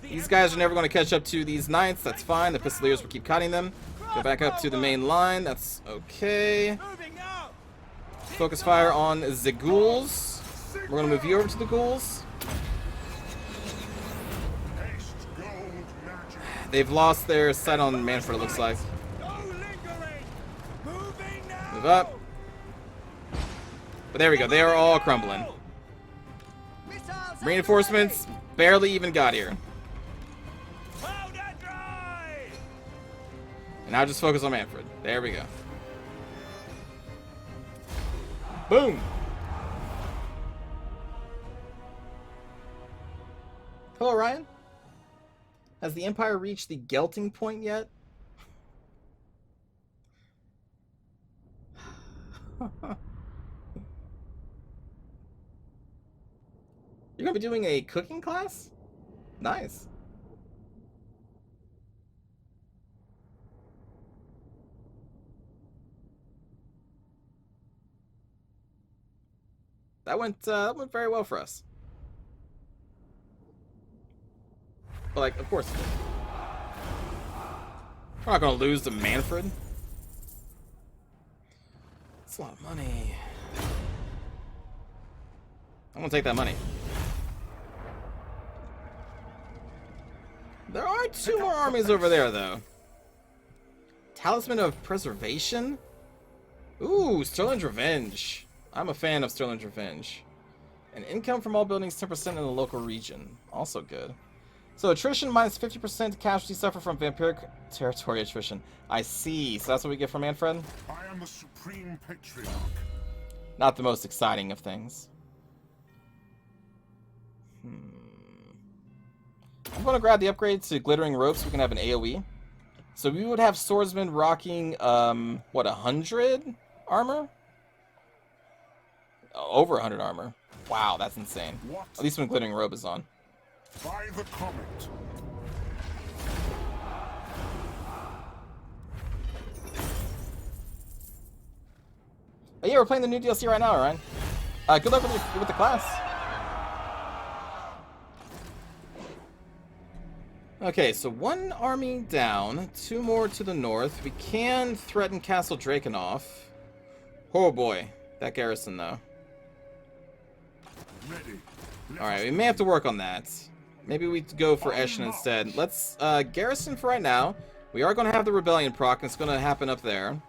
These guys are never going to catch up to these knights. That's fine. The pistoliers will keep cutting them. Go back up to the main line. That's okay. Focus fire on the ghouls. We're going to move you over to the ghouls. They've lost their sight on Manfred, it looks like. Move up. But there we go. They are all crumbling. Reinforcements barely even got here. And now just focus on Manfred. There we go. Boom! Hello, Ryan. Has the Empire reached the Gelting point yet? You're gonna be doing a cooking class? Nice. That went very well for us. But, like, of course, we're not gonna lose to Manfred. That's a lot of money. I'm gonna take that money. There are 2 more armies over there, though. Talisman of Preservation? Ooh, Sterling's Revenge. I'm a fan of Sterling's Revenge. And income from all buildings 10% in the local region. Also good. So attrition minus 50% casualties suffer from vampiric territory attrition. I see. So that's what we get from Manfred? I am the Supreme Patriarch. Not the most exciting of things. I'm going to grab the upgrade to Glittering Rope so we can have an AoE. So we would have Swordsman rocking, what, 100 armor? Over 100 armor. Wow, that's insane. What? At least when Glittering Robe is on. By the comet. Oh yeah, we're playing the new DLC right now, Ryan. Good luck with the class. Okay, so 1 army down, 2 more to the north. We can threaten Castle Drakenhof. Oh boy, that garrison though. Ready. Alright, we may have to work on that. Maybe we go for Eshin instead. Let's garrison for right now. We are going to have the rebellion proc, and it's going to happen up there.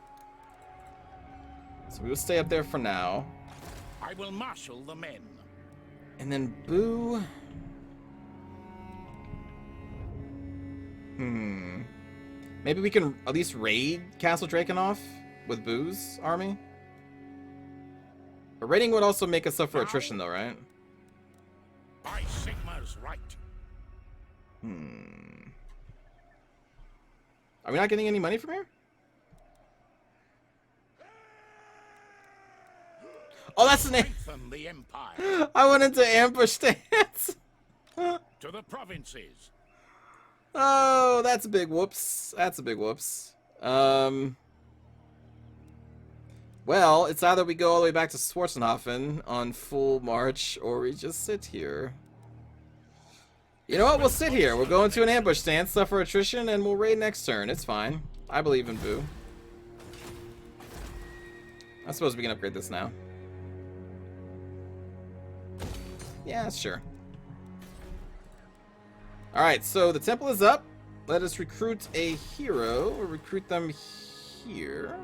So we will stay up there for now. I will marshal the men. And then Boo. Maybe we can at least raid Castle Drakenhof with Boo's army. But raiding would also make us suffer attrition though, right? By Sigmar's right. Are we not getting any money from here? Oh, that's the name. Strengthen the empire. I went into ambush stance. To the provinces. Oh, that's a big whoops. That's a big whoops. Well, it's either we go all the way back to Schwarzenhofen on full march, or we just sit here. You know what? We'll sit here. We'll go into an ambush stance, suffer attrition, and we'll raid next turn. It's fine. I believe in Boo. I suppose we can upgrade this now. Yeah, sure. Alright, so the temple is up. Let us recruit a hero. We'll recruit them here.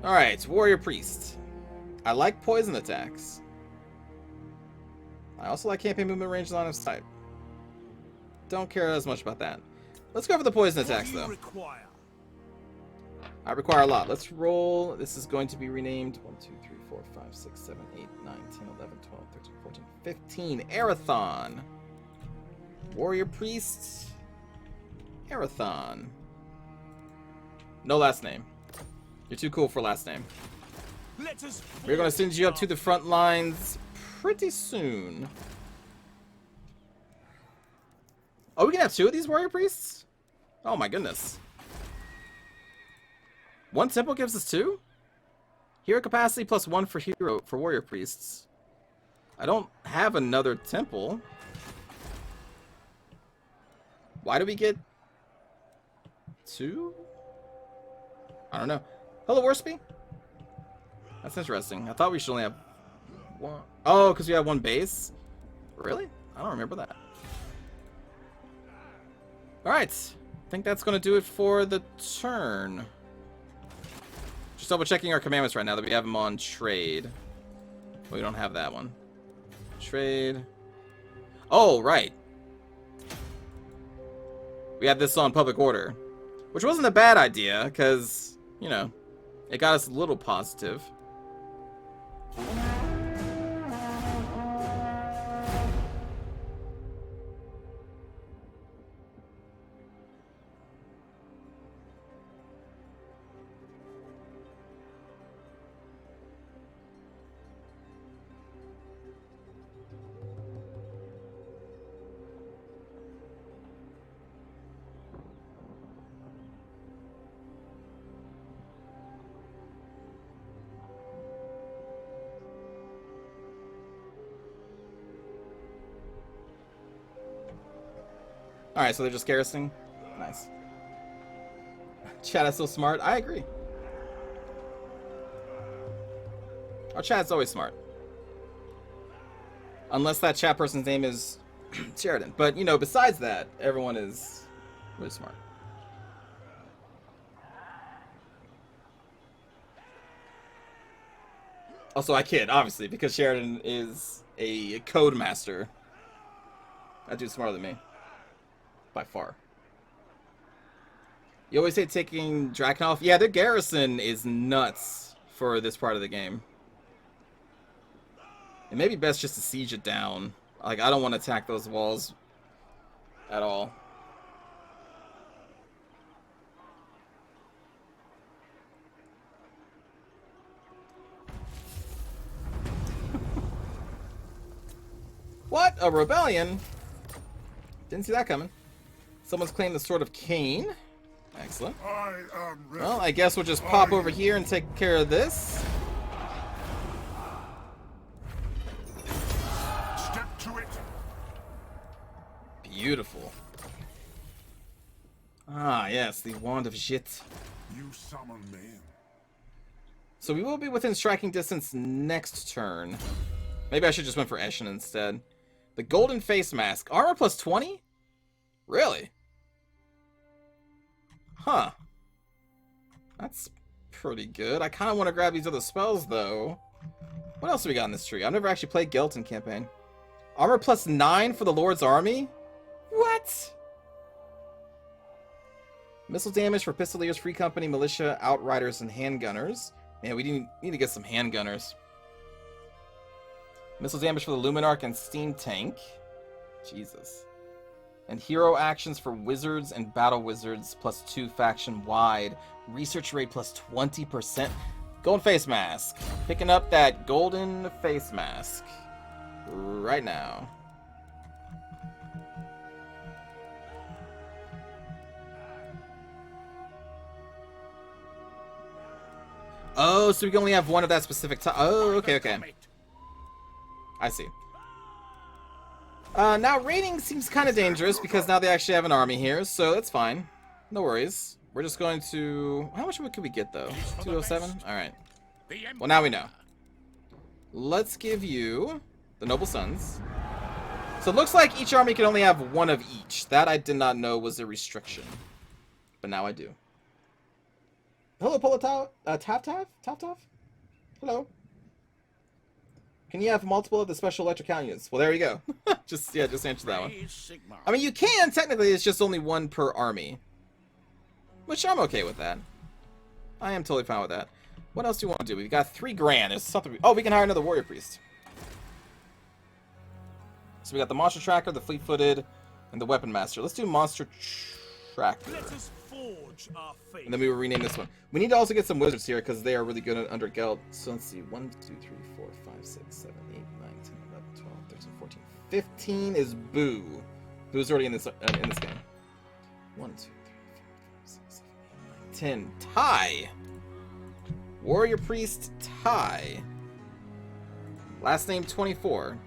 Alright, warrior priest. I like poison attacks. I also like campaign movement range line of sight. Don't care as much about that. Let's go for the poison attacks though. I require a lot. Let's roll. This is going to be renamed 1, 2, 3, 4, 5, 6, 7, 8, 9, 10, 11, 12, 13, 14, 15. Arathon. Warrior priest. Arathon. No last name. You're too cool for last name. We're going to send you up to the front lines pretty soon. Oh, we can have 2 of these warrior priests? Oh my goodness. 1 temple gives us 2? Hero capacity plus 1 for warrior priests. I don't have another temple. Why do we get 2? I don't know. Hello, Warspy? That's interesting. I thought we should only have 1. Oh, because we have 1 base? Really? I don't remember that. Alright. I think that's going to do it for the turn. Just double checking our commandments right now that we have them on trade. We don't have that one. Trade. Oh, right. We had this on public order. Which wasn't a bad idea, because, you know, it got us a little positive. Alright, so they're just garrisoning? Nice. Chat is so smart. I agree. Our chat's always smart. Unless that chat person's name is Sheridan. But, you know, besides that, everyone is really smart. Also, I kid, obviously, because Sheridan is a code master. That dude's smarter than me. By far. You always say taking Drakenhof? Yeah, their garrison is nuts for this part of the game. It may be best just to siege it down. Like, I don't want to attack those walls at all. What? A rebellion? Didn't see that coming. Someone's claimed the Sword of Cain. Excellent. I am ready. Well, I guess we'll just pop over here and take care of this. Step to it. Beautiful. Ah, yes, the Wand of Jit. You summon me. So we will be within striking distance next turn. Maybe I should just went for Eshin instead. The Golden Face Mask. Armor plus 20? Really? Huh. That's pretty good. I kind of want to grab these other spells, though. What else do we got in this tree? I've never actually played Gelt in campaign. Armor plus 9 for the Lord's Army? What? Missile damage for Pistoliers, Free Company, Militia, Outriders, and Handgunners. Man, we need to get some Handgunners. Missile damage for the Luminarch and Steam Tank. Jesus. And hero actions for Wizards and Battle Wizards plus 2 faction wide. Research rate plus 20%. Golden Face Mask. Picking up that Golden Face Mask. Right now. Oh, so we can only have one of that specific type. Oh, okay, okay. I see. Now raiding seems kind of dangerous because now they actually have an army here, so that's fine. No worries. We're just going to... How much could we get, though? 207? Alright. Well, now we know. Let's give you the Noble Sons. So it looks like each army can only have one of each. That I did not know was a restriction. But now I do. Hello, Polotov? Tav? Hello. Can you have multiple of the special electric units? Well, there you go. just answer that one. I mean, you can. Technically, it's just only one per army. Which I'm okay with that. I am totally fine with that. What else do you want to do? We've got 3 grand. There's something. Oh, we can hire another warrior priest. So we got the monster tracker, the fleet-footed, and the weapon master. Let's do monster tracker. Let us forge our fate. And then we will rename this one. We need to also get some wizards here because they are really good under Gelt. So let's see. 1, 2, 3, 4, 5, 6, 7, 8, 9, 10, 11, 12, 13, 14. 15 is Boo. Boo's already in this game. 1, 2, 3, 4, 5, 6, 7, 8, 9, 10. Ty. Warrior Priest Ty. Last name 24.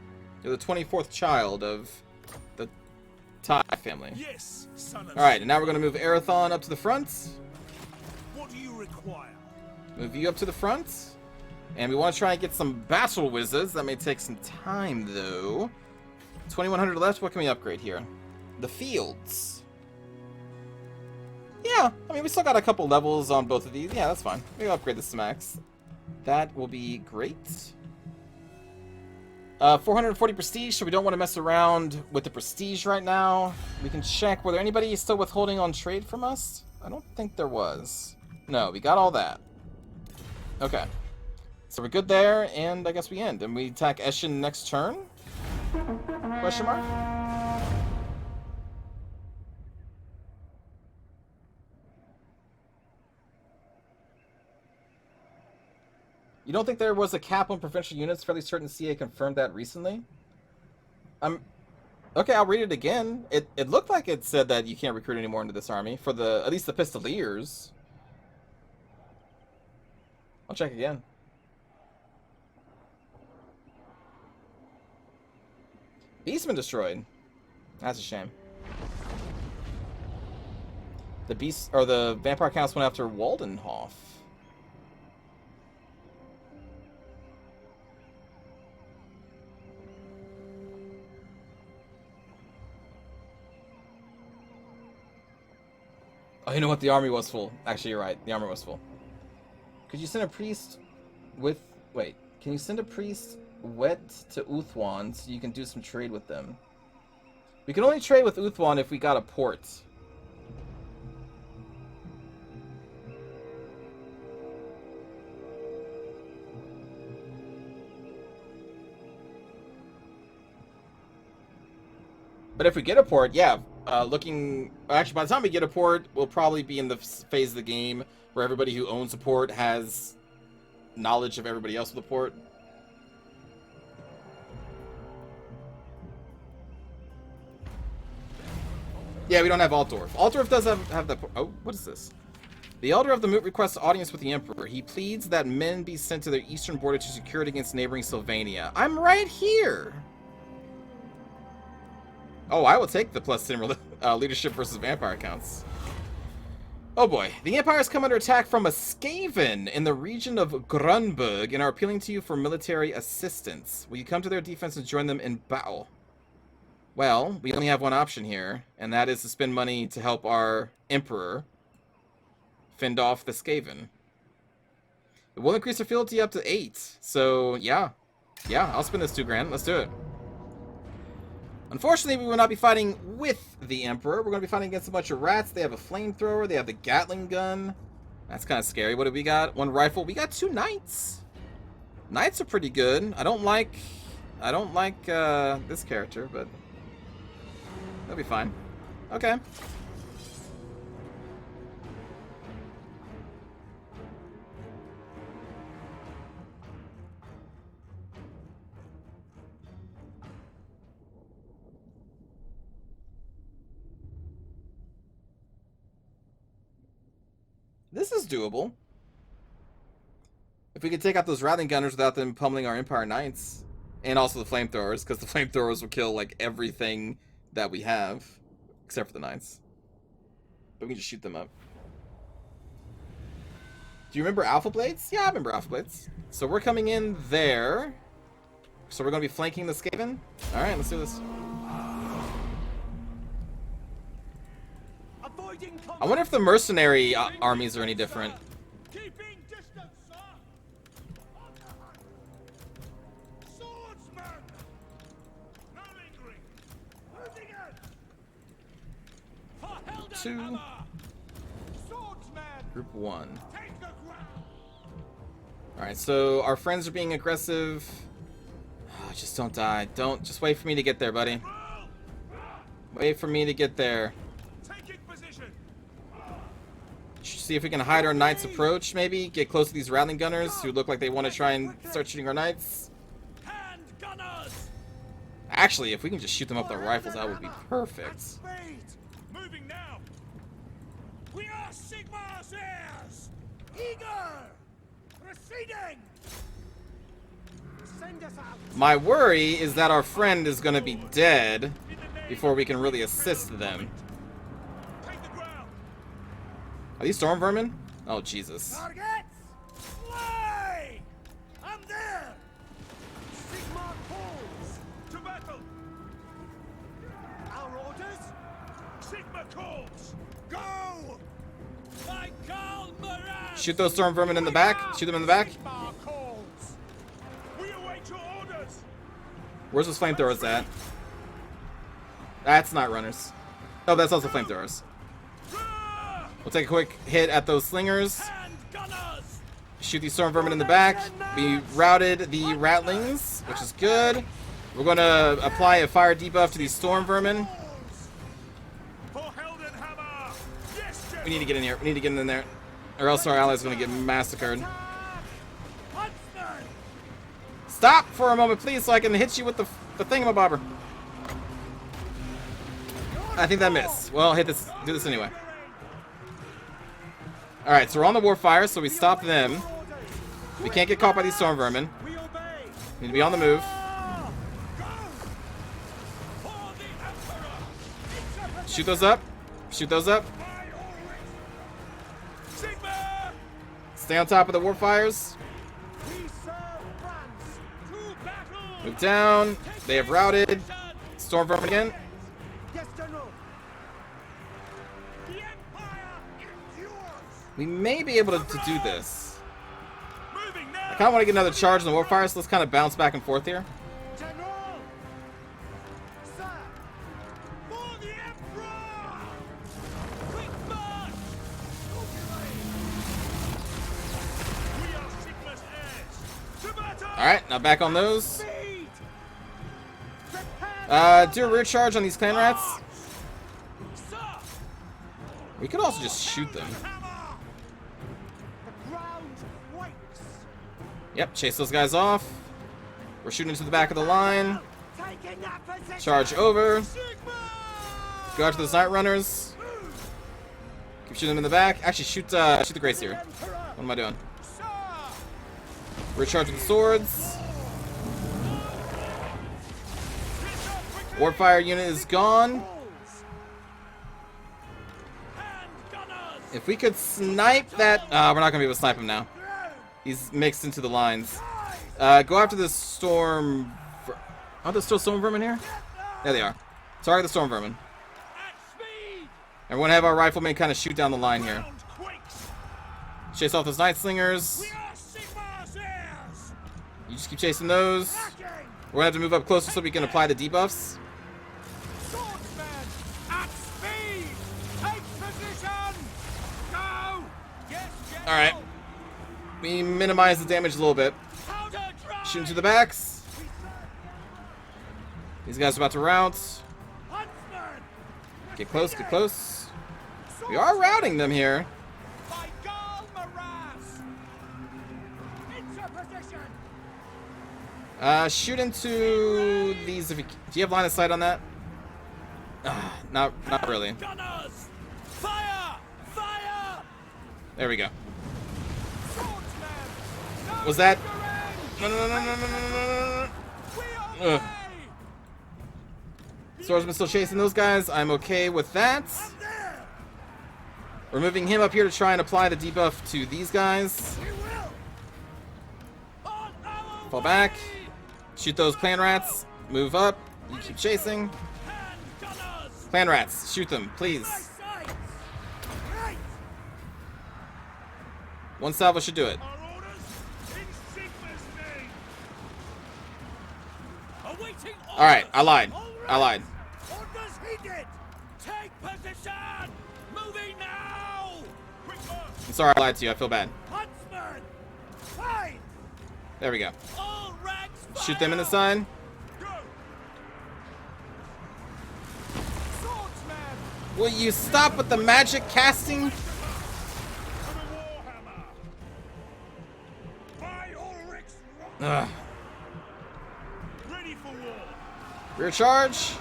You're the 24th child of the Ty family. Yes, son of... Alright, and now we're going to move Arathon up to the front. What do you require? Move you up to the front. And we want to try and get some battle wizards. That may take some time, though. 2100 left. What can we upgrade here? The fields. Yeah, I mean, we still got a couple levels on both of these. Yeah, that's fine. We'll upgrade this to max. That will be great. 440 prestige, so we don't want to mess around with the prestige right now. We can check. Were there anybody still withholding on trade from us? I don't think there was. No, we got all that. Okay. So we're good there, and I guess we end. And we attack Eshin next turn? Question mark? You don't think there was a cap on provincial units? Fairly certain CA confirmed that recently. Okay, I'll read it again. It looked like it said that you can't recruit anymore into this army for the at least the Pistoliers. I'll check again. Beastman destroyed. That's a shame. The beast or the Vampire Council went after Waldenhof. Oh, you know what? The army was full. Actually, you're right. The army was full. Could you send a priest with... Wait. Can you send a priest wet to Uthwan so you can do some trade with them? We can only trade with Uthwan if we got a port. But if we get a port, yeah, actually, by the time we get a port, we'll probably be in the phase of the game where everybody who owns a port has knowledge of everybody else with a port. Yeah, we don't have Altdorf. Altdorf does have the... Oh, what is this? The Elder of the Moot requests audience with the Emperor. He pleads that men be sent to their eastern border to secure it against neighboring Sylvania. I'm right here! Oh, I will take the +10 leadership versus vampire counts. Oh boy. The Empire has come under attack from a Skaven in the region of Grunberg and are appealing to you for military assistance. Will you come to their defense and join them in battle? Well, we only have one option here, and that is to spend money to help our Emperor fend off the Skaven. It will increase our fealty up to 8, so yeah. Yeah, I'll spend this 2 grand. Let's do it. Unfortunately, we will not be fighting with the Emperor. We're going to be fighting against a bunch of rats. They have a flamethrower. They have the Gatling gun. That's kind of scary. What do we got? 1 rifle. We got 2 knights. Knights are pretty good. I don't like this character, but that'll be fine. Okay. This is doable. If we could take out those Rattling Gunners without them pummeling our Empire Knights. And also the Flamethrowers, because the Flamethrowers will kill, like, everything that we have. Except for the Knights. But we can just shoot them up. Do you remember Alpha Blades? Yeah, I remember Alpha Blades. So we're coming in there. So we're going to be flanking the Skaven? Alright, let's do this. I wonder if the mercenary armies are any different. Keeping distance, sir. Swordsman. No lingering. Moving in. For Heldenhammer. Swordsman. Group 1. Take the ground. Alright, so our friends are being aggressive. Oh, just don't die. Just wait for me to get there, buddy. Wait for me to get there. See if we can hide our knights' approach, maybe. Get close to these Rattling Gunners who look like they want to try and start shooting our knights. Actually, if we can just shoot them up with our rifles, that would be perfect. Moving now. We are Sigmar's heirs. Eager. Proceeding. Send us out. My worry is that our friend is going to be dead before we can really assist them. Are these storm vermin? Oh, Jesus. Targets! Slay! I'm there! Sigmar calls! To battle! Our orders? Sigmar calls! Go! By Karl Moran! Shoot those storm vermin in the back. Shoot them in the back. Sigmar calls! We await your orders! Where's those flamethrowers at? That's not runners. Oh, that's also flamethrowers. We'll take a quick hit at those slingers. Shoot these storm vermin in the back. We routed the rattlings, which is good. We're going to apply a fire debuff to these storm vermin. We need to get in here. We need to get in there. Or else our allies are going to get massacred. Stop for a moment, please, so I can hit you with the thingamabobber. I think that missed. Well, hit this. Do this anyway. Alright, so we're on the Warfire, so we stop them. We can't get caught by these storm vermin. We need to be on the move. Shoot those up. Shoot those up. Stay on top of the Warfires. Move down. They have routed. Storm vermin again. We may be able to do this. Moving I now. kind of want to get another charge in the Warfire, so let's kind of bounce back and forth here. General. Sir. For the Emperor. Quick march. We are Sigma's heirs. To battle. Alright, now back on those. Speed. Prepare. Do a rear charge on these clan rats. Sir. We could also just shoot them. Hammer. The ground quakes. Yep, chase those guys off. We're shooting into the back of the line. Taking that position. Charge over. Sigma. Go after those Night Runners. Keep shooting them in the back. Actually, shoot the Grace here. What am I doing? Sir. Recharge with the swords. Warfire unit is gone. If we could snipe that... we're not going to be able to snipe him now. He's mixed into the lines. Go after the storm... Are there still storm vermin here? There they are. Target the storm vermin. And we're going to have our riflemen kind of shoot down the line here. Chase off those Night Slingers. You just keep chasing those. We're going to have to move up closer so we can apply the debuffs. Alright. We minimize the damage a little bit. Shooting to the backs. These guys are about to rout. Get close, get close. We are routing them here. Shoot into these if you... Do you have line of sight on that? Not really. There we go. Was that... No. Swordsman still chasing those guys. I'm okay with that. We're moving him up here to try and apply the debuff to these guys. Fall back. Shoot those clan rats. Move up. You keep chasing. Clan rats. Shoot them, please. One salvo should do it. Alright, I lied. I lied. I'm sorry I lied to you. I feel bad. There we go. Shoot them in the side. Will you stop with the magic casting? Ugh. Rear charge.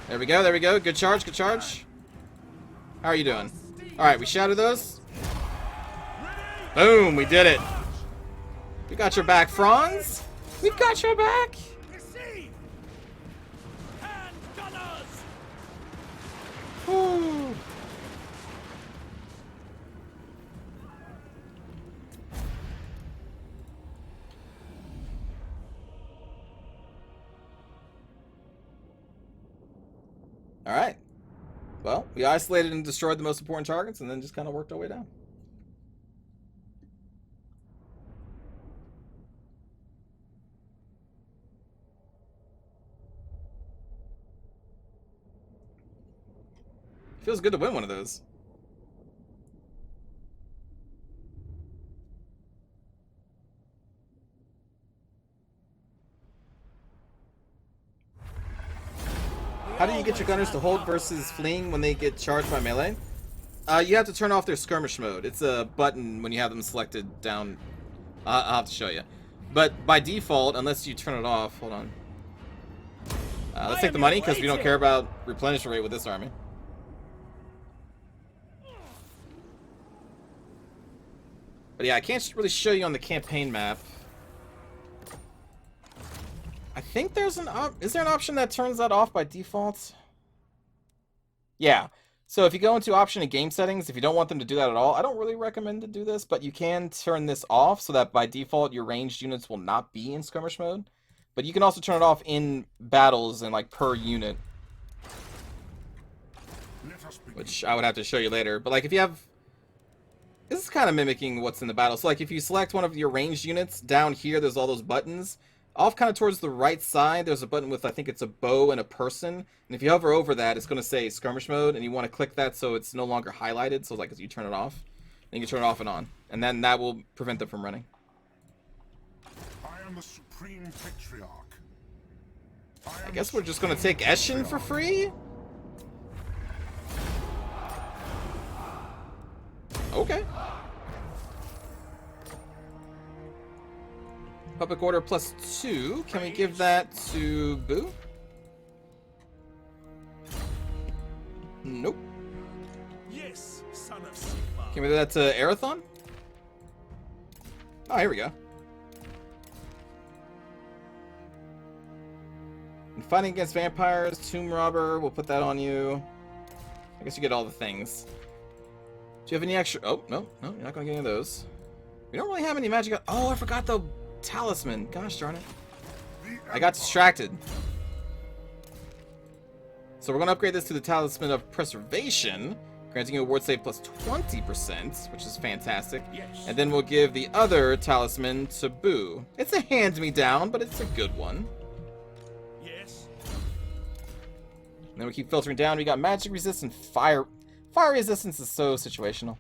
There we go, there we go. Good charge, good charge. How are you doing? Alright, we shattered those. Boom, we did it. We got your back, Franz. We've got your back. Whew. Alright. Well, we isolated and destroyed the most important targets and then just kind of worked our way down. Feels good to win one of those. How do you get your gunners to hold versus fleeing when they get charged by melee? You have to turn off their skirmish mode. It's a button when you have them selected down. I'll have to show you. But by default, unless you turn it off, hold on. Let's take the money because we don't care about replenishment rate with this army. But yeah, I can't really show you on the campaign map. I think there's an is there an option that turns that off by default? Yeah. So if you go into option and game settings, if you don't want them to do that at all, I don't really recommend to do this, but you can turn this off so that by default your ranged units will not be in skirmish mode. But you can also turn it off in battles and like per unit. Let us which I would have to show you later. But like if you have, this is kind of mimicking what's in the battle. So like if you select one of your ranged units, down here there's all those buttons. Off kind of towards the right side, there's a button with, I think it's a bow and a person. And if you hover over that, it's going to say skirmish mode, and you want to click that so it's no longer highlighted. So like as you turn it off, then you can turn it off and on, and then that will prevent them from running. I am the Supreme Patriarch. I guess we're just going to take Eshin for free? Okay. Public order +2. Can we give that to Boo? Nope. Yes, son of Sigma. Can we do that to Arathon? Oh, here we go. And fighting against vampires, Tomb Robber, we'll put that on you. I guess you get all the things. Do you have any extra? Oh, no, you're not going to get any of those. We don't really have any magic. Oh, I forgot the talisman. Gosh darn it. I got distracted. So we're going to upgrade this to the Talisman of Preservation, granting you a ward save +20%, which is fantastic. Yes. And then we'll give the other talisman to Boo. It's a hand-me-down, but it's a good one. Yes. And then we keep filtering down. We got magic resistance, fire. Fire resistance is so situational.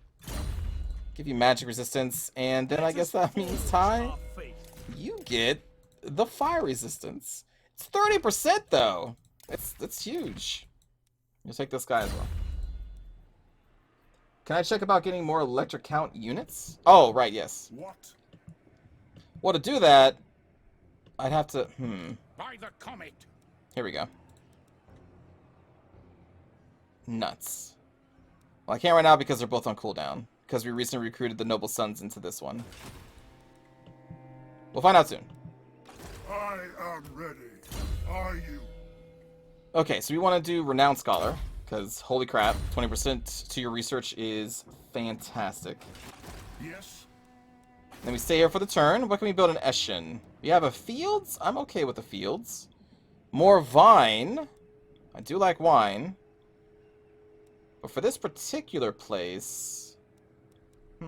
Give you magic resistance, and then I guess that means Ty, you get the fire resistance. It's 30% though. That's huge. You'll take this guy as well. Can I check about getting more electric count units? Oh, right, yes. What? Well, to do that, I'd have to... By the comet. Here we go. Nuts. Well, I can't right now because they're both on cooldown. Because we recently recruited the Noble Sons into this one. We'll find out soon. I am ready. Are you? Okay, so we want to do Renowned Scholar. Because, holy crap, 20% to your research is fantastic. Yes. Then we stay here for the turn. What can we build in Eshin? We have a fields? I'm okay with the fields. More vine. I do like wine. But for this particular place... I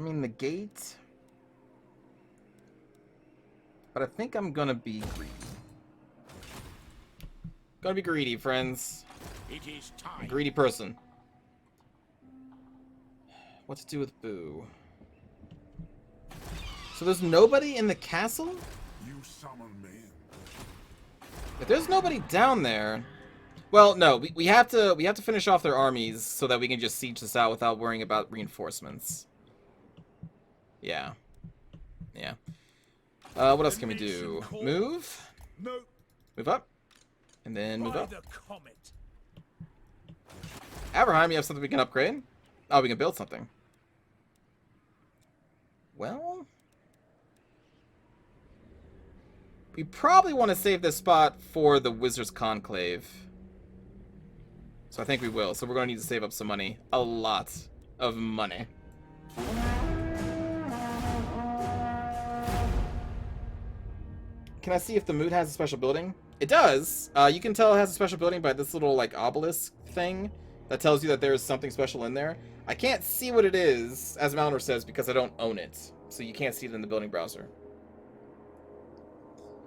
mean, the gate... But I think I'm gonna be greedy. Gonna be greedy, friends. It is A time. greedy person. What to do with Boo? So there's nobody in the castle? You summon me. If there's nobody down there... Well, no, we have to finish off their armies so that we can just siege this out without worrying about reinforcements. Yeah. Yeah. What else can we do? Move? No. Move up? And then move By up. the comet. Averheim, you have something we can upgrade? Oh, we can build something. Well... We probably want to save this spot for the Wizard's Conclave. So I think we will. So we're going to need to save up some money. A lot of money. Can I see if the mood has a special building? It does. You can tell it has a special building by this little like obelisk thing that tells you that there's something special in there. I can't see what it is, as Malnor says, because I don't own it. So you can't see it in the building browser.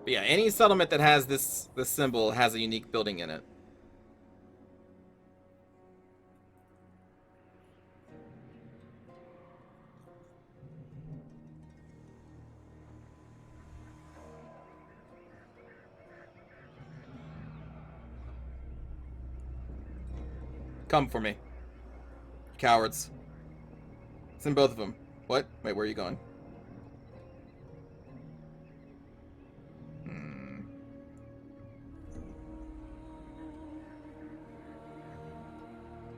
But yeah, any settlement that has this symbol has a unique building in it. Come for me. Cowards. It's in both of them. What? Wait, where are you going?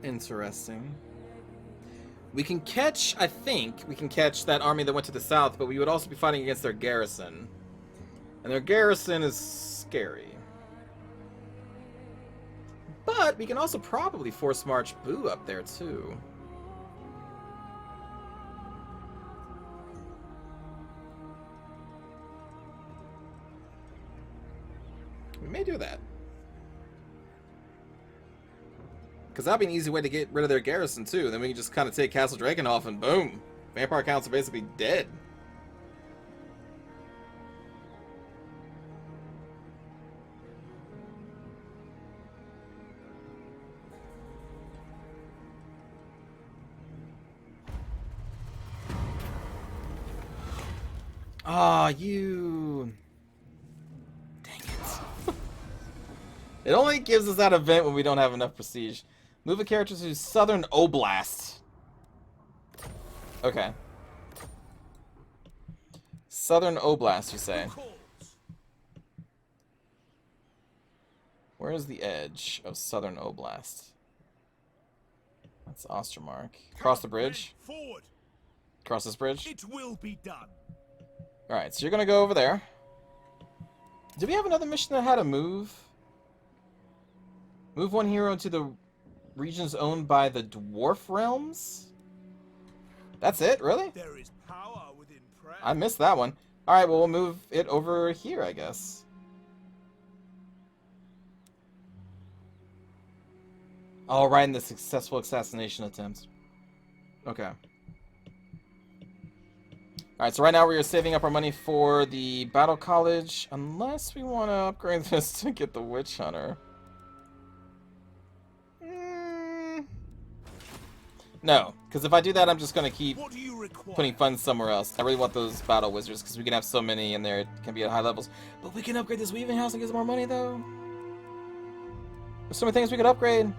Interesting. We can catch, I think, we can catch that army that went to the south, but we would also be fighting against their garrison. And their garrison is scary. But we can also probably force march Boo up there, too. We may do that. Because that'd be an easy way to get rid of their garrison, too. Then we can just kind of take Castle Drakenhof and boom. Vampire counts are basically dead. Ah, you... Dang it. It only gives us that event when we don't have enough prestige. Move a character to Southern Oblast. Okay. Southern Oblast, you say? Where is the edge of Southern Oblast? That's Ostermark. Cross the bridge. Forward. Cross this bridge. It will be done. Alright, so you're gonna go over there. Do we have another mission that had a move? Move one hero into the regions owned by the Dwarf Realms? That's it? Really? There is power within prayer. I missed that one. Alright, well, we'll move it over here, I guess. Oh, right, in the successful assassination attempt. Okay. Alright, so right now we are saving up our money for the Battle College. Unless we want to upgrade this to get the Witch Hunter. No, because if I do that, I'm just going to keep putting funds somewhere else. I really want those Battle Wizards, because we can have so many in there, it can be at high levels. But we can upgrade this Weaving House and get some more money, though. There's so many things we could upgrade.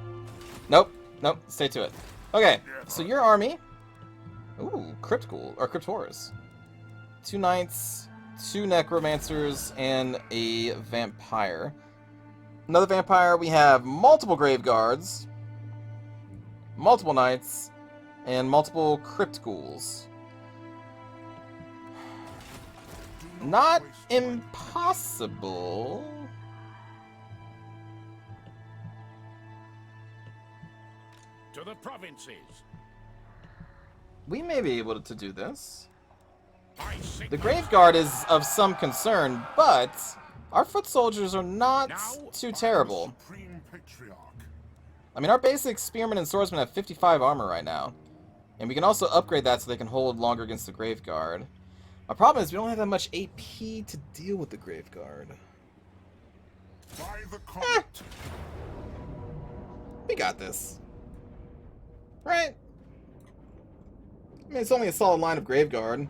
Nope, nope, stay to it. Okay, so your army... Ooh, Crypt Ghoul, or Crypt Horrors. 2 Knights, 2 Necromancers, and a Vampire. Another Vampire, we have multiple Grave Guards, multiple Knights, and multiple Crypt Ghouls. Not impossible. To the provinces. We may be able to do this. The Grave Guard is of some concern, but our foot soldiers are not too terrible. I mean, our basic Spearmen and Swordsmen have 55 armor right now. And we can also upgrade that so they can hold longer against the Grave Guard. Our problem is we don't have that much AP to deal with the Grave Guard. We got this. Right? I mean, it's only a solid line of Grave Guard.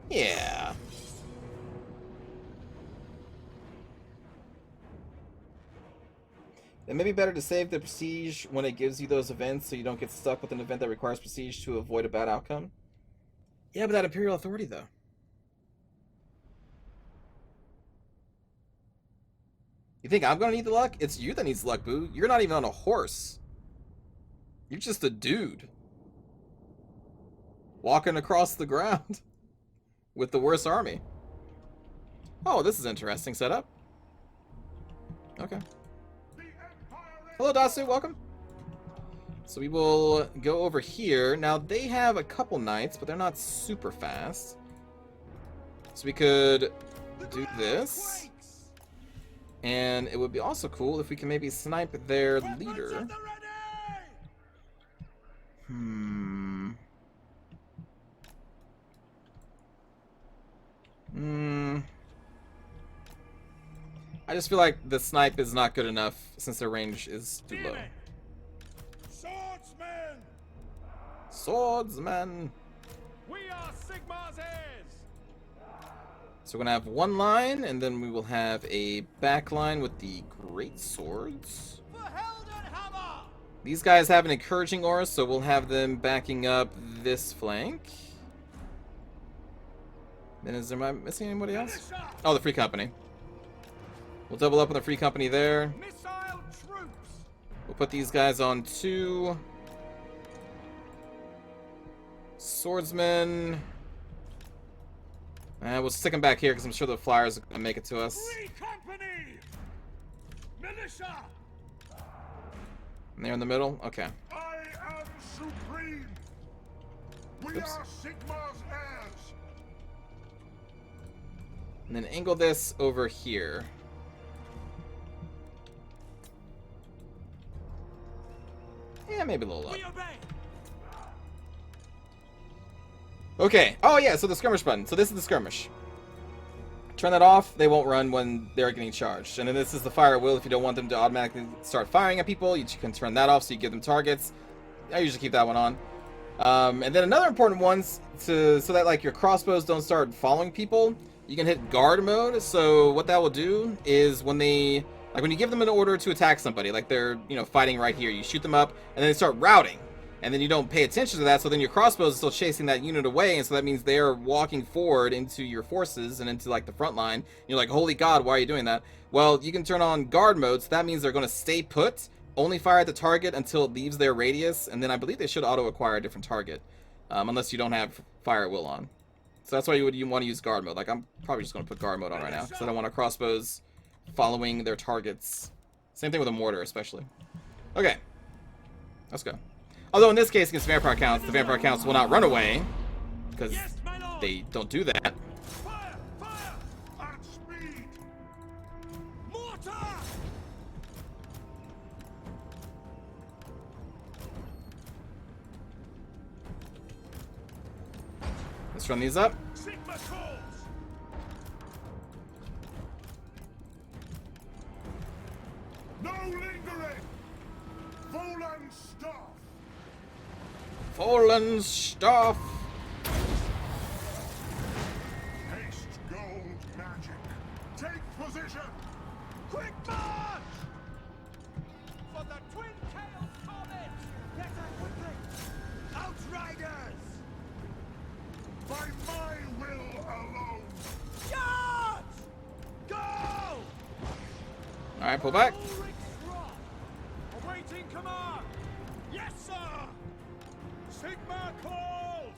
Yeah. It may be better to save the prestige when it gives you those events so you don't get stuck with an event that requires prestige to avoid a bad outcome. Yeah, but that Imperial Authority, though. You think I'm gonna need the luck? It's you that needs luck, boo. You're not even on a horse. You're just a dude. Walking across the ground. With the worst army. Oh, this is interesting setup. Okay. Hello, Dasu. Welcome. So we will go over here. Now, they have a couple knights, but they're not super fast. So we could do this. And it would be also cool if we can maybe snipe their leader. I just feel like the snipe is not good enough since their range is too low. Swordsmen! Swordsmen! We are Sigmar's heirs! So we're gonna have one line, and then we will have a back line with the great swords. For Heldenhammer! These guys have an encouraging aura, so we'll have them backing up this flank. Then am I missing anybody else? Oh, the Free Company. We'll double up on the Free Company there. Missile troops! We'll put these guys on 2 swordsmen. And we'll stick them back here because I'm sure the flyers are going to make it to us. Free Company! Militia! And they're in the middle? Okay. I am supreme. We Oops. are Sigmar's heirs. And then angle this over here. Yeah, maybe a little up. Okay. Oh, yeah, so the skirmish button. So this is the skirmish. Turn that off. They won't run when they're getting charged. And then this is the fire at will. If you don't want them to automatically start firing at people, you can turn that off so you give them targets. I usually keep that one on. And then another important one, so that like your crossbows don't start following people, you can hit guard mode. So what that will do is when they, like when you give them an order to attack somebody, like they're, you know, fighting right here, you shoot them up and then they start routing. And then you don't pay attention to that, so then your crossbows are still chasing that unit away, and so that means they're walking forward into your forces and into like the front line. You're like, holy god, why are you doing that? Well, you can turn on guard mode, so that means they're going to stay put, only fire at the target until it leaves their radius, and then I believe they should auto-acquire a different target, unless you don't have fire at will on. So that's why you want to use guard mode. Like, I'm probably just going to put guard mode on right now, because I don't want our crossbows following their targets. Same thing with a mortar, especially. Okay, let's go. Although in this case, against vampire counts, the vampire counts will not run away, because they don't do that. Fire! Fire! At speed. Mortar! Let's run these up. Sigma calls! No lingering. Volan staff. Fallen staff. Haste gold magic. Take position. Quick march! For the twin tail comet! Get her quickly! Outriders! By my will alone. Charge! Go! Alright, pull back. Ulrich's Wrath! Awaiting command! Yes, sir! Sigma calls!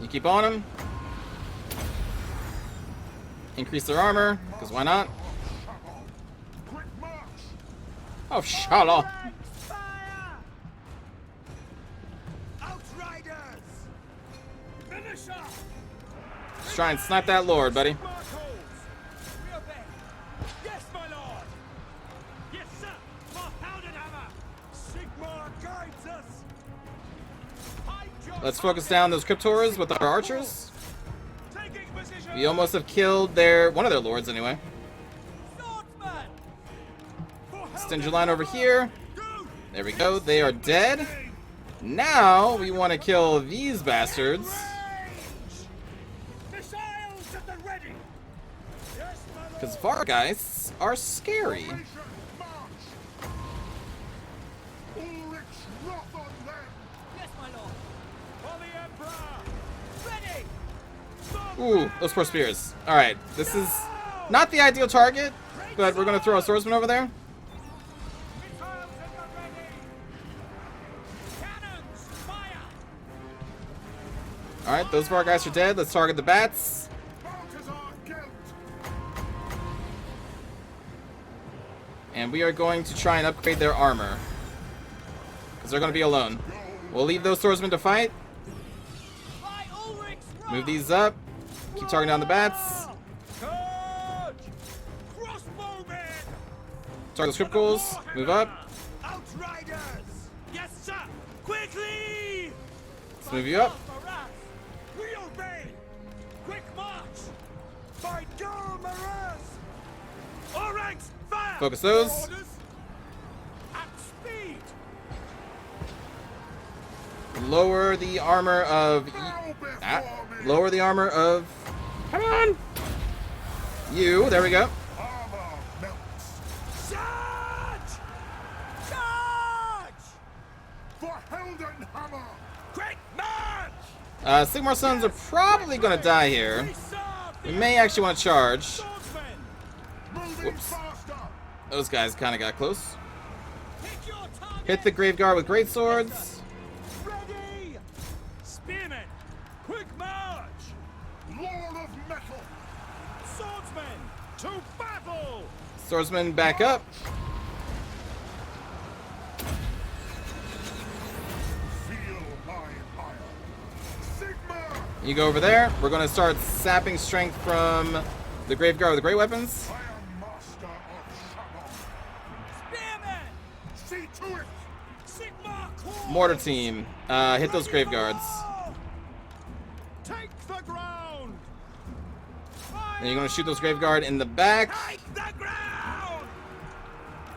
You keep on them. Increase their armor, because why not? Quick march. Oh, Shala. Fire! Outriders! Finisher! Let's try and snipe that lord, buddy. Sigma calls! We obey! Yes, my lord! Yes, sir! For Heldenhammer! Sigma guides us! Hide your Let's focus down those cryptors with our archers. taking position! We almost have killed one of their lords anyway. Swordsman! For Extend your line over here. Go! There we go. They are dead. Now we want to kill these bastards. Missiles at the ready! Yes, my lord! Because Vargeists are scary. Formation march. Ulrich's wrath on them. Yes, my lord! For the Emperor! Ready! Ooh, those poor spears. Alright, this is not the ideal target, but we're going to throw a swordsman over there. Missiles at the ready! Cannons! Fire! Alright, those Vargeists are dead. Let's target the bats. Balthazar Gelt. And we are going to try and upgrade their armor. Because they're going to be alone. We'll leave those swordsmen to fight. By Ulrich's Wrath! Move these up. Keep targeting down the bats. Charge! Crossbowmen! Target the script goals. Move up. Outriders! Yes, sir! Quickly! Let's move you up. We obey! Quick march! By Gel Maraz! All ranks, fire! Focus those. Orders! At speed! Lower the armor of... lower the armor of... Come on! You. There we go. Armor melts. Charge! Charge! For Heldenhammer. Quick march! Sigmar Sons are probably going to die here. We may actually want to charge. Swordsmen! Moving Whoops. faster. Those guys kind of got close. Pick your target! Hit the grave guard with great swords. Ready! Spearmen! Quick march! Lord of metal. Swordsmen! To battle! Swordsman back up. You go over there. We're going to start sapping strength from the Graveguard with the great weapons. I am master of Spearman! Shadow. See to it! Sigmar Claw! Mortar team, hit those Graveguards. Take the ground! And you're going to shoot those Graveguard in the back. Take the ground!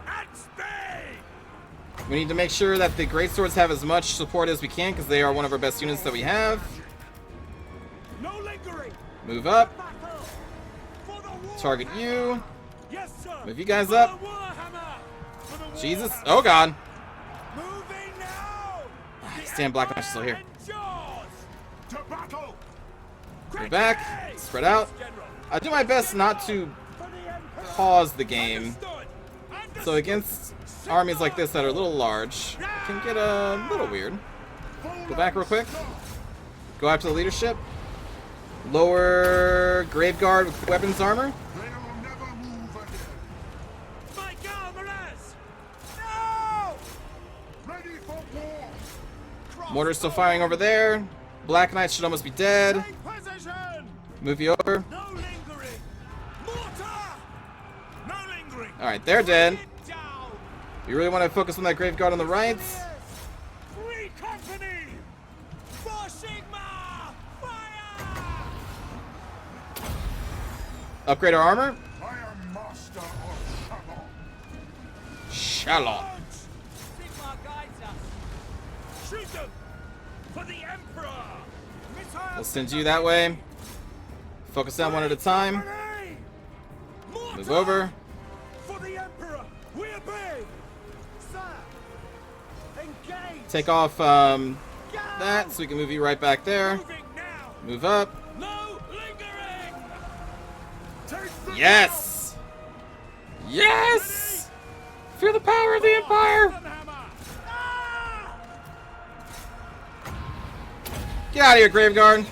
At speed! We need to make sure that the greatswords have as much support as we can because they are one of our best units that we have. No lingering! Move up. Battle! For the war Target you. Yes, sir! Move you guys For up. the Warhammer! For the Jesus. Warhammer! Oh, God. Moving now! Stand Black Knight still here. To battle! Move back. Spread out. I do my best not to pause the game. So against armies like this that are a little large, it can get a little weird. Go back real quick. Go after the leadership. Lower Graveguard with weapons armor. They'll never move again. My God, Mraz! No! Ready for war! Mortar's still firing over there. Black Knight should almost be dead. Take position! Move you over. No lingering! Mortar! No lingering! Alright, they're dead. Get down! You really want to focus on that Graveguard on the right. Free company! For Sigma! Fire! Upgrade our armor. I am master of Shadow. Shalom. Sigma guides us! Shoot them! For the Emperor! Missile We'll send you that way. Focus down one at a time. company! Mortar! Move over. For the Emperor! We obey! Sir! Engage! Take off that so we can move you right back there. Moving now! Move up. No lingering! Take the Yes! Yes! Feel the power of the Empire! Hammer! Ah! Get out of here, Graveguard!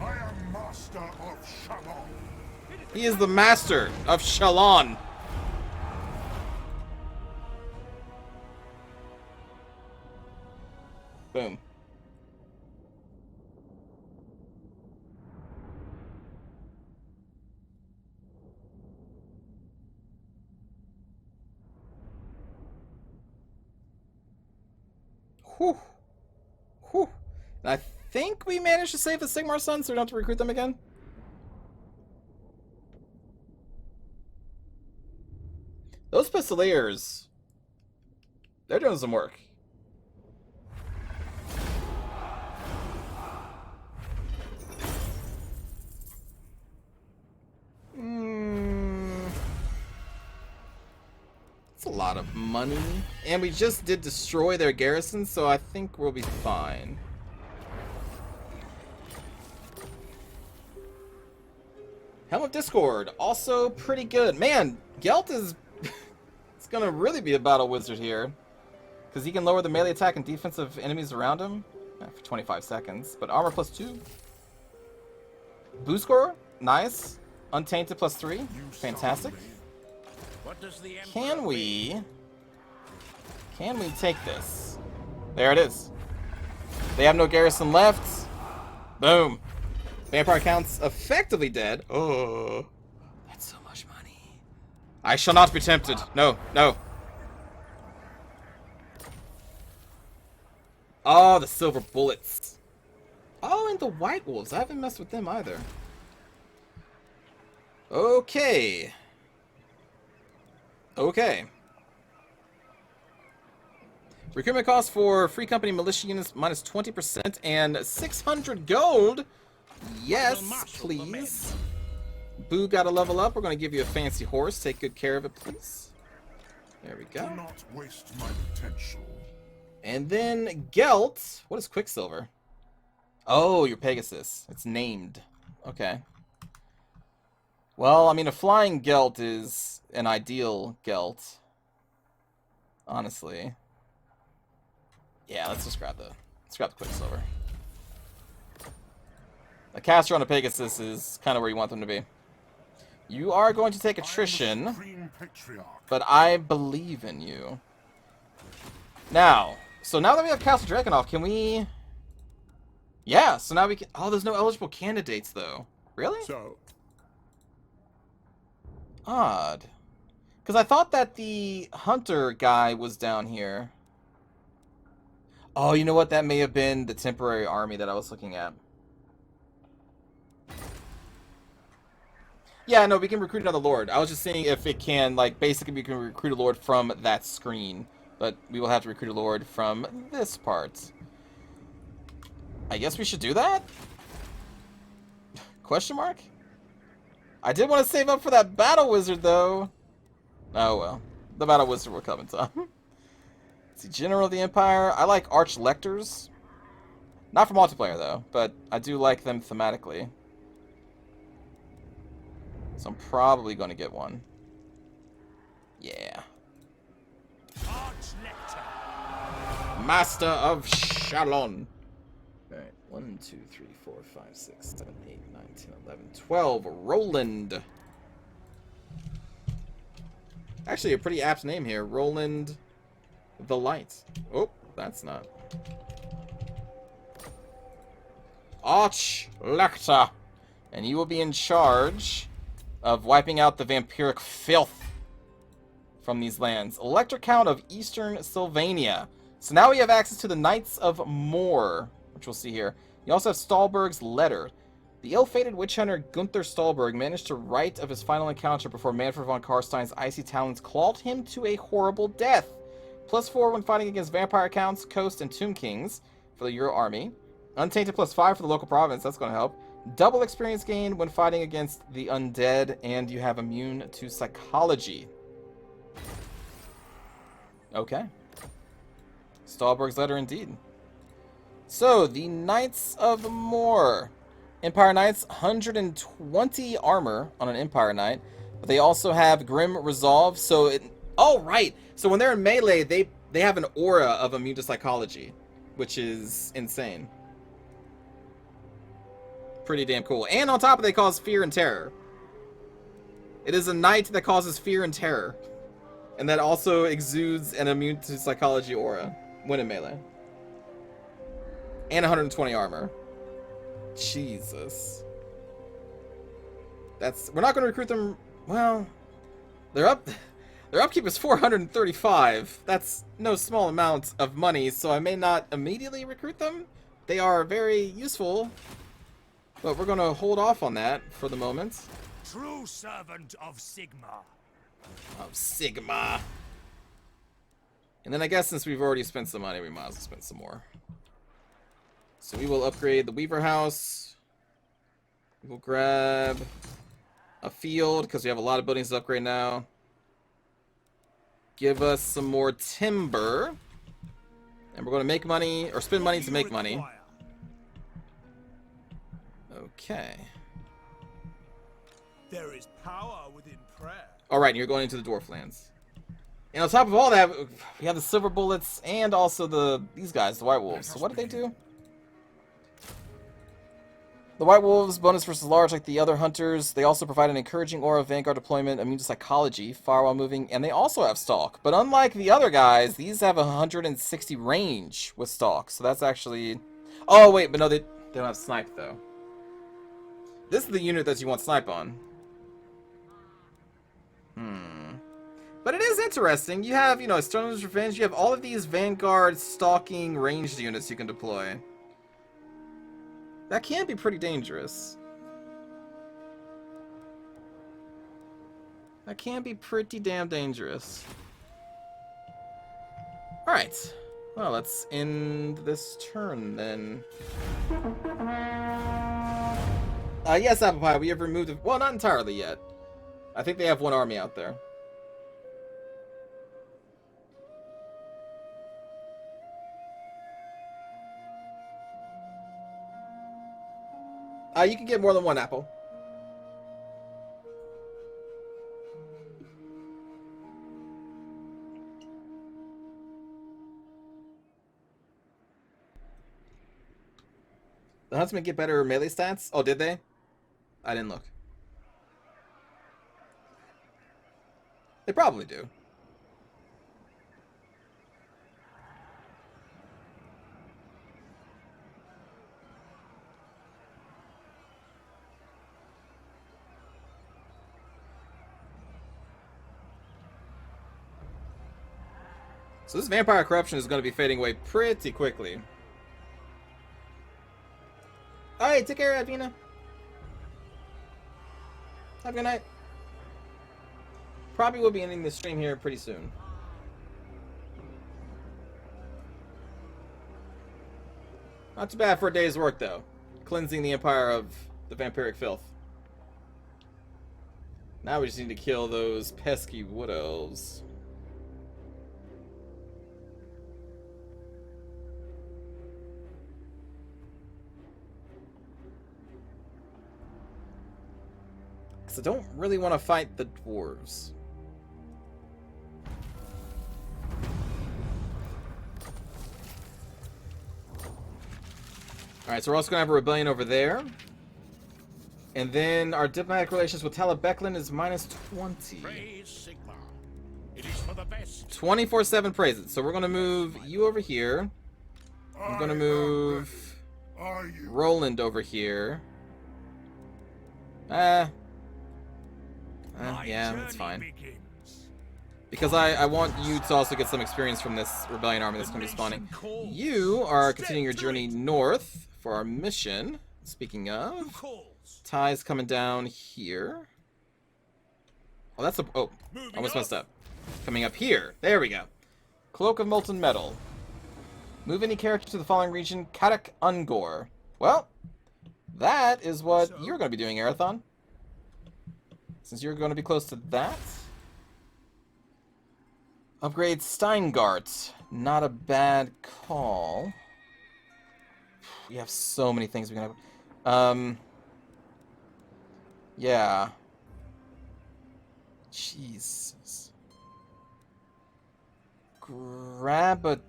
I am master of Shadow. He is the master of Shalon. Boom. Whew. Whew. And I think we managed to save the Sigmar Sons so we don't have to recruit them again. Those Pistoliers, they're doing some work. It's a lot of money. And we just did destroy their garrison, so I think we'll be fine. Helm of Discord, also pretty good. Man, Gelt is... it's gonna really be a battle wizard here. Because he can lower the melee attack and defense of enemies around him for 25 seconds. But armor +2. Boost score, nice. Untainted +3, fantastic. What does the Emperor Can we take this? There it is. They have no garrison left. Boom. Vampire Count's effectively dead. Oh, that's so much money. I shall not be tempted. No, no. Oh, the silver bullets. Oh, and the white wolves. I haven't messed with them either. Okay. Okay. Recruitment cost for free company militia units minus 20% and 600 gold. Yes, please. Boo got to level up. We're going to give you a fancy horse. Take good care of it, please. There we go. Do not waste my potential. And then Gelt. What is Quicksilver? Oh, your Pegasus. It's named. Okay. Well, I mean, a flying Gelt is an ideal Gelt. Honestly. Yeah, let's grab the Quicksilver. A caster on a Pegasus is kind of where you want them to be. You are going to take attrition, Supreme Patriarch. but I believe in you. Now, so now that we have Castle Drakenhof, can we Yeah, so now we can... Oh, there's no eligible candidates, though. Really? So, Odd. Because I thought that the hunter guy was down here. Oh, you know what? That may have been the temporary army that I was looking at. Yeah, no, we can recruit another lord. I was just seeing if it can, like, basically we can recruit a lord from that screen. But we will have to recruit a lord from this part. I guess we should do that? Question mark? I did want to save up for that battle wizard, though. Oh, well. The battle wizard will come in time. Let's see, General of the Empire. I like Arch Lectors. Not for multiplayer, though, but I do like them thematically. So I'm probably going to get one. Yeah. Master of Shalon. Alright, 1, 2, 3, 4, 5, 6, 7, 8, 9, 10, 11, 12. Roland. Actually, a pretty apt name here. Roland the Light. Oh, that's not. Arch Lecter. And you will be in charge of wiping out the vampiric filth from these lands. Elector Count of Eastern Sylvania. So now we have access to the Knights of Moor, which we'll see here. You also have Stahlberg's Letter. The ill-fated witch hunter Gunther Stahlberg managed to write of his final encounter before Manfred von Karstein's icy talons clawed him to a horrible death. +4 when fighting against vampire counts, coast, and tomb kings for the Euro army. Untainted +5 for the local province, that's going to help. Double experience gain when fighting against the undead, and you have immune to psychology. Okay. Stahlberg's Letter indeed. So, the Knights of Moor. Empire Knights, 120 armor on an Empire Knight, but they also have Grim Resolve, so it... Oh, right! So when they're in melee, they have an aura of immune to psychology, which is insane. Pretty damn cool. And on top of it, they cause fear and terror. It is a knight that causes fear and terror. And that also exudes an immune to psychology aura when in melee. And 120 armor. Jesus. That's... We're not going to recruit them... Well... Their upkeep is 435. That's no small amount of money, so I may not immediately recruit them. They are very useful. But we're going to hold off on that for the moment. True servant of Sigma. Of Sigma. And then I guess since we've already spent some money, we might as well spend some more. So we will upgrade the Weaver House. We'll grab a field, because we have a lot of buildings to upgrade now. Give us some more timber. And we're going to make money, or spend money to make money. Okay. There is power within prayer. Alright, and you're going into the Dwarf Lands. And on top of all that, we have the Silver Bullets and also these guys, the White Wolves. So what did they do? The White Wolves, bonus versus large like the other hunters. They also provide an encouraging aura of Vanguard deployment, immune to psychology, fire while moving, and they also have stalk. But unlike the other guys, these have 160 range with stalk. So that's actually... Oh, wait, but no, they don't have snipe, though. This is the unit that you want snipe on. But it is interesting. You have, you know, Sterling's Revenge. You have all of these Vanguard stalking ranged units you can deploy. That can be pretty dangerous. That can be pretty damn dangerous. Alright. Well, let's end this turn then. Yes, Apple Pie, we have removed... Well, not entirely yet. I think they have one army out there. You can get more than one apple. The Huntsmen get better melee stats? Oh, did they? I didn't look. They probably do. So this vampire corruption is going to be fading away pretty quickly. Alright, take care, Advina. Have a good night. Probably will be ending the stream here pretty soon. Not too bad for a day's work, though. Cleansing the Empire of the vampiric filth. Now we just need to kill those pesky wood elves. Because I don't really want to fight the dwarves. Alright, so we're also going to have a rebellion over there. And then our diplomatic relations with Talabecklin is minus 20. Praise Sigma. It is for the best. 24/7 praise it. So we're going to move you over here. I'm going to move Are you? Roland over here. My Yeah, that's journey fine. begins. Because I want you to also get some experience from this rebellion army that's going to be spawning. You are continuing your journey north for our mission. Speaking Who of, calls? Ty's coming down here. Oh, that's a... Oh, Moving almost off. messed up. Coming up here. There we go. Cloak of Molten Metal. Move any character to the following region. Kadak Ungor. Well, that is what So? you're going to be doing, Arathon. Since you're going to be close to that. Upgrade Steingart. Not a bad call. We have so many things we can have. Yeah. Jesus. Grab a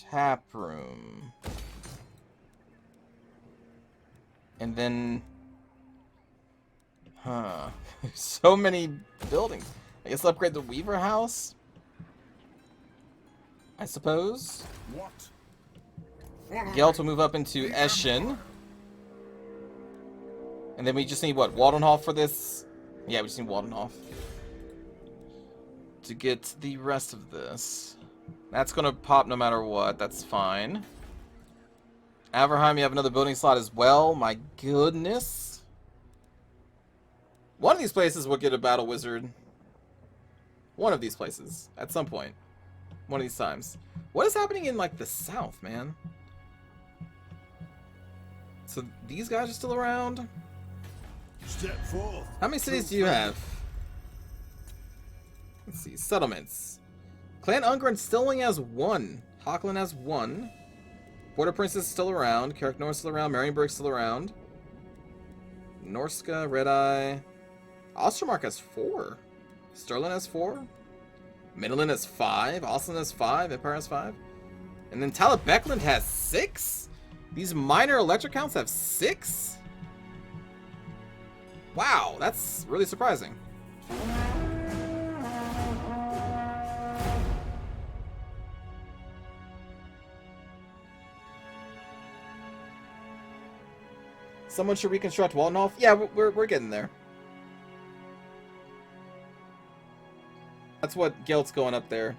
tap room. And then... Huh. So many buildings. I guess upgrade the Weaver House? I suppose. What? Gelt will move up into Eschen. And then we just need, what, Waldenhof for this? Yeah, we just need Waldenhof. To get the rest of this. That's going to pop no matter what. That's fine. Averheim, you have another building slot as well. My goodness. One of these places will get a battle wizard. One of these places. At some point. One of these times. What is happening in, like, the south, man? So these guys are still around? Step forth. How many cities do you have? Let's see. Settlements. Clan Ungren still only has one. Hockland has one. Border Princess is still around. Carrick is still around. Marienburg's still around. Norska, Red Eye. Ostermark has 4. Sterling has 4. Midland has 5. Austin has 5. Empire has 5. And then Talabecklin has 6? These minor electric counts have 6? Wow, that's really surprising. Someone should reconstruct Waldenhof? Yeah, we're getting there. That's what Gelt's going up there.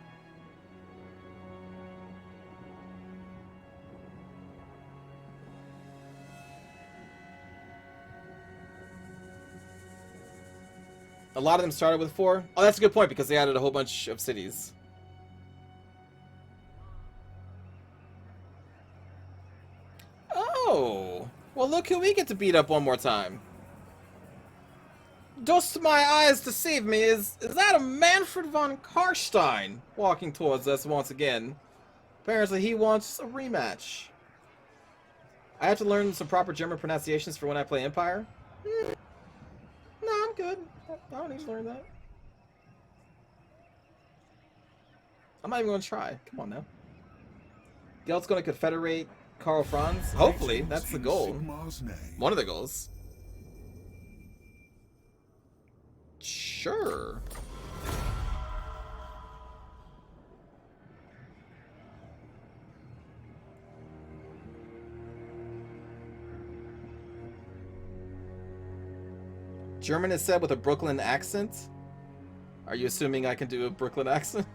A lot of them started with 4. Oh, that's a good point because they added a whole bunch of cities. Oh, well look who we get to beat up one more time. Does my eyes deceive me? Is that a Manfred von Karstein walking towards us once again? Apparently he wants a rematch. I have to learn some proper German pronunciations for when I play Empire. No, I'm good. I don't need to learn that. I'm not even going to try. Come on now. Gelt's going to confederate Karl Franz. Hopefully, that's the goal. Sigma's name. One of the goals. Sure. German is said with a Brooklyn accent. Are you assuming I can do a Brooklyn accent?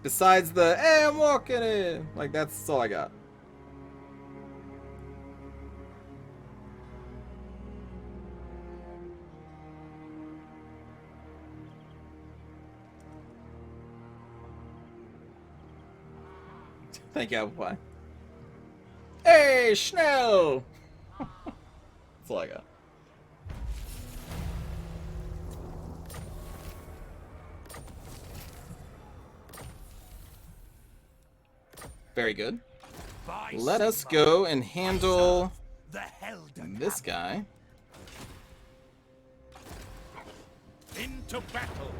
Besides the, hey, I'm walking in. Like, that's all I got. Thank you, Apple Pie. Hey, Schnell! That's all I got. Very good. Let us go and handle this guy. Into battle.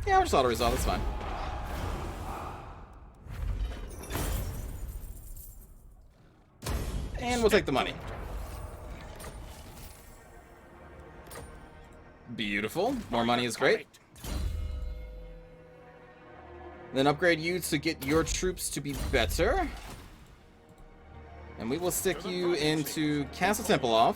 Yeah, I'll just auto-resolve, that's fine. And we'll take the money. Beautiful. More money is great. Then upgrade you to get your troops to be better. And we will stick you into Castle Tempelhof.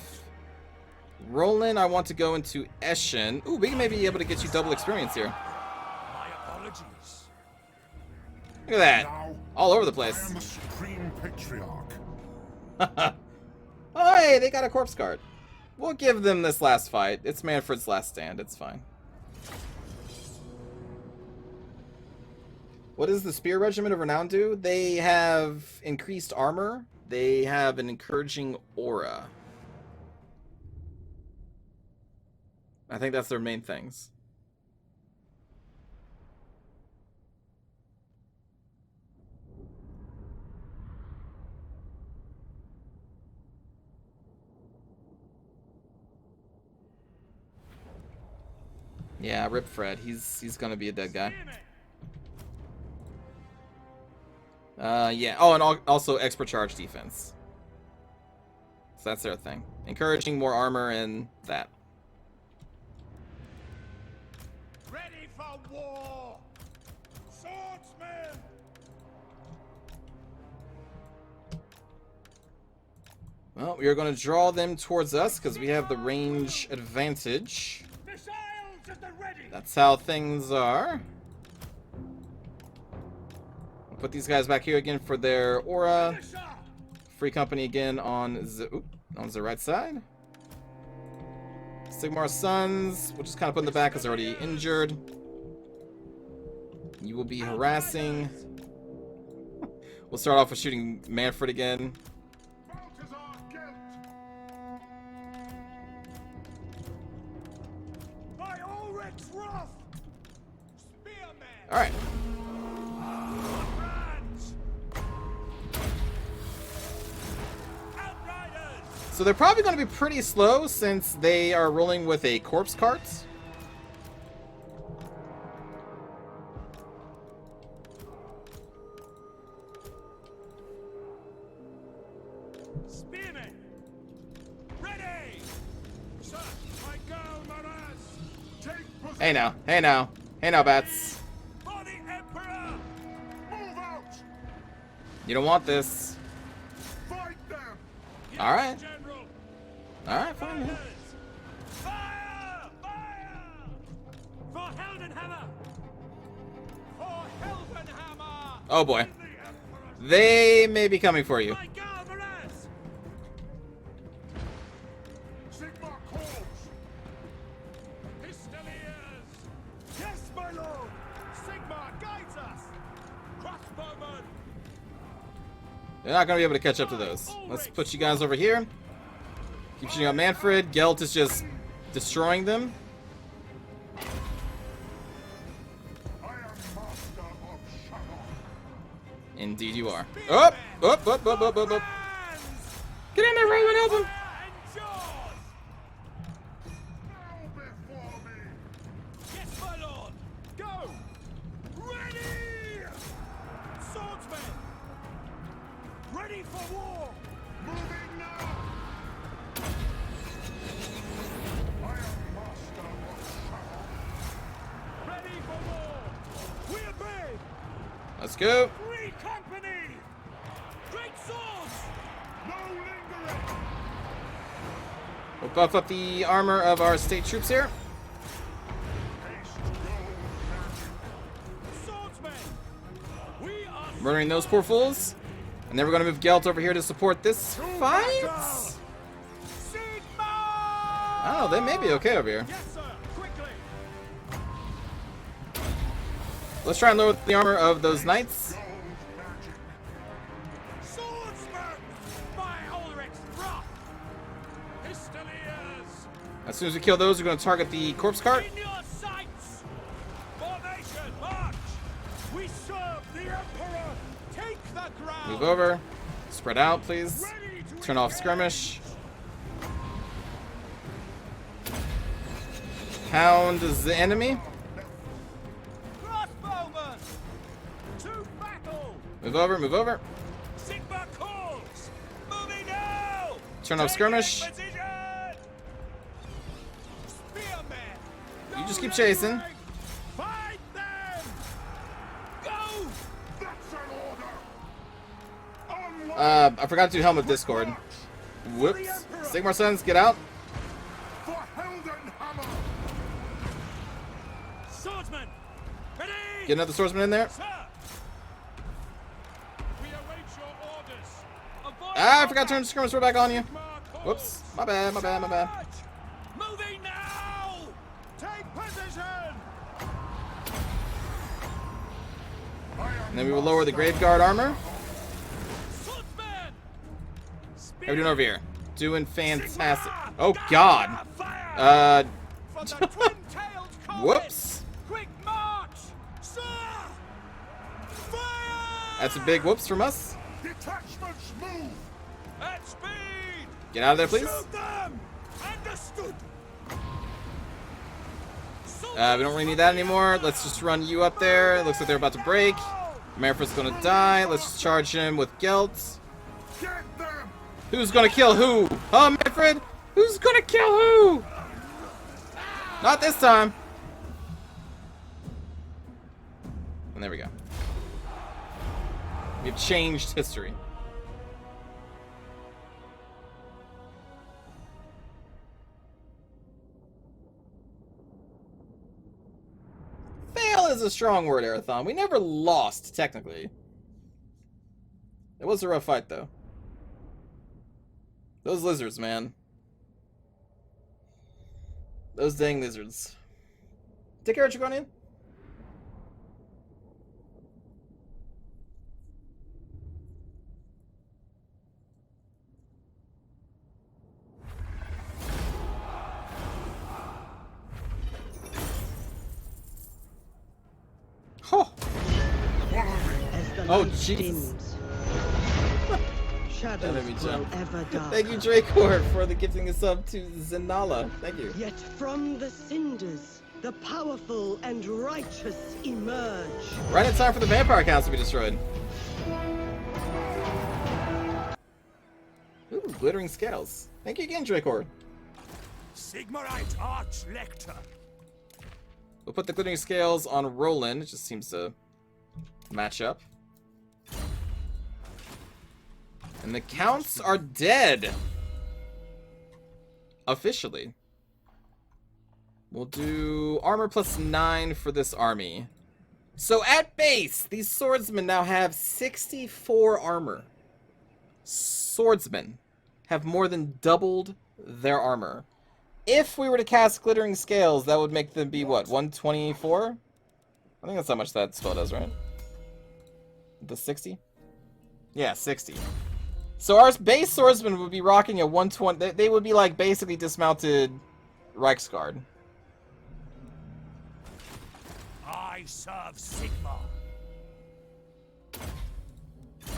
Roland, I want to go into Eschen. Ooh, we may be able to get you double experience here. My apologies. Look at that. Now, All over the I place. am the Supreme Patriarch. Oh, hey, they got a corpse guard. We'll give them this last fight. It's Manfred's last stand. It's fine. What does the Spear Regiment of Renown do? They have increased armor. They have an encouraging aura. I think that's their main things. Yeah, rip Fred. He's gonna be a dead guy. Yeah. Oh, and also expert charge defense. So that's their thing. Encouraging more armor and that. Ready for war. Swordsman. Well, we are going to draw them towards us because we have the range advantage. Missiles at the ready. That's how things are. I'll put these guys back here again for their aura. Free company again on the right side. Sigmar's sons, we'll just kind of put in the back because they're already injured. You will be harassing. We'll start off with shooting Manfred again. By Ulrich's wrath. Spearman. All right. Brands. Outriders. So they're probably going to be pretty slow since they are rolling with a corpse cart. Spearmen. Ready. Sir, I go, Maras. Take position. Hey now, hey now, hey now, bats. For the Emperor. Move out! You don't want this. Fight them! Yes, All right. General. All right, fine. Man. Fire! Fire! For Heldenhammer! For Heldenhammer! Oh boy, The Emperor's they may be coming for you. my God, Maras! Sigmar calls! Pistoliers! Yes, my lord! Sigmar guides us! Crossbowmen! They're not gonna be able to catch up to those. Let's put you guys over here. Keep shooting at Manfred. Gelt is just destroying them. I am master of Shadow. Indeed you are. Up, up, up, up, up, up, up. Hands! Get in there, Roland, help him. Fire and jaws! Bow before me! Yes, my lord! Go! Ready! Swordsmen! Ready for war! Moving now! I am master of Shadow. Ready for war! We obey! Let's go. Free company! Great swords! No lingering! We'll buff up the armor of our state troops here. Haste Murdering those poor fools. And then we're going to move Gelt over here to support this fight. Oh, they may be okay over here. Yes, sir. Quickly. Let's try and lower the armor of those knights. Swordsman! My Ulrich's wrath! Pistoliers! As soon as we kill those, we're going to target the corpse cart. In your sights! Formation, march! We serve the Emperor! Take the ground! Move over. Spread out, please. Ready to Turn off engage! skirmish. Hound is the enemy. Crossbowmen! To battle! Move over, move over. Sigma calls! Moving now! Turn off skirmish. Taking position! Spearmen! You just keep chasing. Fight them! Go! That's an order! I forgot to do helmet discord. Whoops. Sigmar Sons, get out. For Heldenhammer! Swordsman! Ready! Get another swordsman in there. Sir! We await your orders. Avoid Ah, I forgot to turn the skirmish sword back on you. Sigma calls. Whoops. My bad, my bad, my bad. Charge! Moving now! Take position! And then we will lower the graveguard armor. Swordsman! How are we doing over here? Doing fantastic. Oh, God. For the twin-tailed comet! Whoops. Quick march! Sir! Fire! That's a big whoops from us. Detachments move! At speed! Get out of there, please. Shoot them! Understood! We don't really need that anymore. Let's just run you up there. It looks like they're about to break. Manfred's gonna die. Let's just charge him with Gelt. Get them! Who's gonna kill who? Oh, Manfred! Who's gonna kill who? Not this time. And there we go. We've changed history. Fail is a strong word, Arathon. We never lost, technically. It was a rough fight, though. Those lizards, man. Those dang lizards. Take care, Draconian. Oh, As the Oh, light Jesus. dims, That shadows made me grow jump. ever darker. Thank you, Dracor, for the gifting us up to Zenala. Thank you. Yet from the cinders, the powerful and righteous emerge. Right in time for the Vampire Council to be destroyed. Ooh, glittering scales. Thank you again, Dracor. Sigmarite Archlector! We'll put the glittering scales on Roland. It just seems to match up. And the counts are dead. Officially. We'll do armor plus 9 for this army. So at base, these swordsmen now have 64 armor. Swordsmen have more than doubled their armor. If we were to cast Glittering Scales, that would make them be, what, 124? I think that's how much that spell does, right? The 60? Yeah, 60. So our base swordsmen would be rocking a 120. They would be like basically dismounted Reichsguard. I serve Sigma.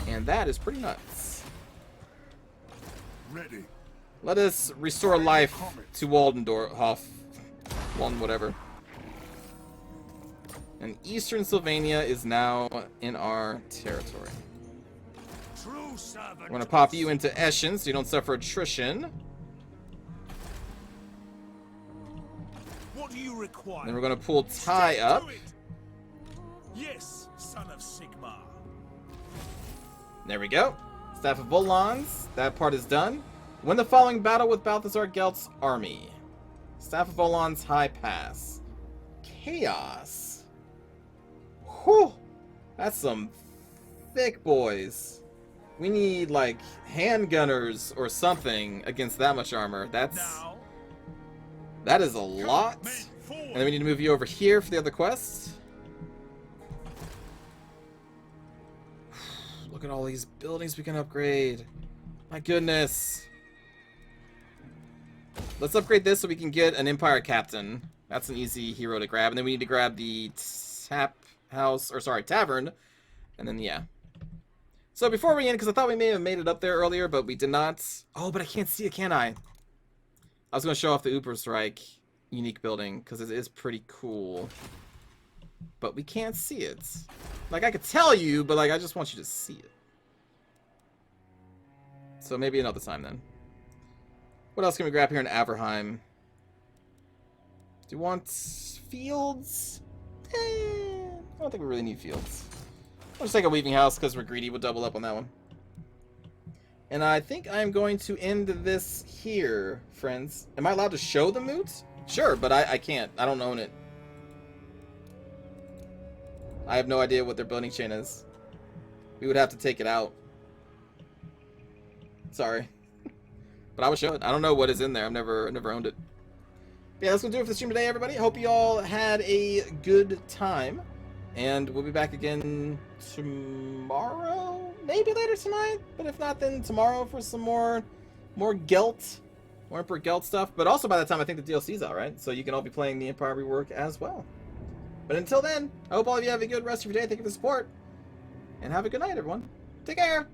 And that is pretty nuts. Ready. Let us restore life to Waldendorf. Walden, whatever. And Eastern Sylvania is now in our territory. True servant. We're gonna pop you into Eschen so you don't suffer attrition. What do you require? Then we're gonna pull Ty Step up. to it. Yes, son of Sigma. There we go. Staff of Volans. That part is done. Win the following battle with Balthazar Gelt's army. Staff of Volans High Pass. Chaos. Whew. That's some thick, boys. We need, like, handgunners or something against that much armor. That is a lot. And then we need to move you over here for the other quests. Look at all these buildings we can upgrade. My goodness. Let's upgrade this so we can get an Empire Captain. That's an easy hero to grab. And then we need to grab the Tavern. And then, yeah. So before we end, because I thought we may have made it up there earlier, but we did not. Oh, but I can't see it, can I? I was going to show off the Uberstrike unique building, because it is pretty cool. But we can't see it. Like, I could tell you, but, like, I just want you to see it. So maybe another time, then. What else can we grab here in Averheim? Do you want fields? I don't think we really need fields. I'll just take a weaving house because we're greedy. We'll double up on that one. And I think I'm going to end this here, friends. Am I allowed to show the moot? Sure, but I can't. I don't own it. I have no idea what their building chain is. We would have to take it out. Sorry. But I would show it. I don't know what is in there. I've never owned it. But yeah, that's going to do it for the stream today, everybody. Hope you all had a good time. And we'll be back again tomorrow? Maybe later tonight? But if not, then tomorrow for some more Gelt. More Emperor Gelt stuff. But also by that time, I think the DLC's out, right? So you can all be playing the Empire Rework as well. But until then, I hope all of you have a good rest of your day. Thank you for the support. And have a good night, everyone. Take care!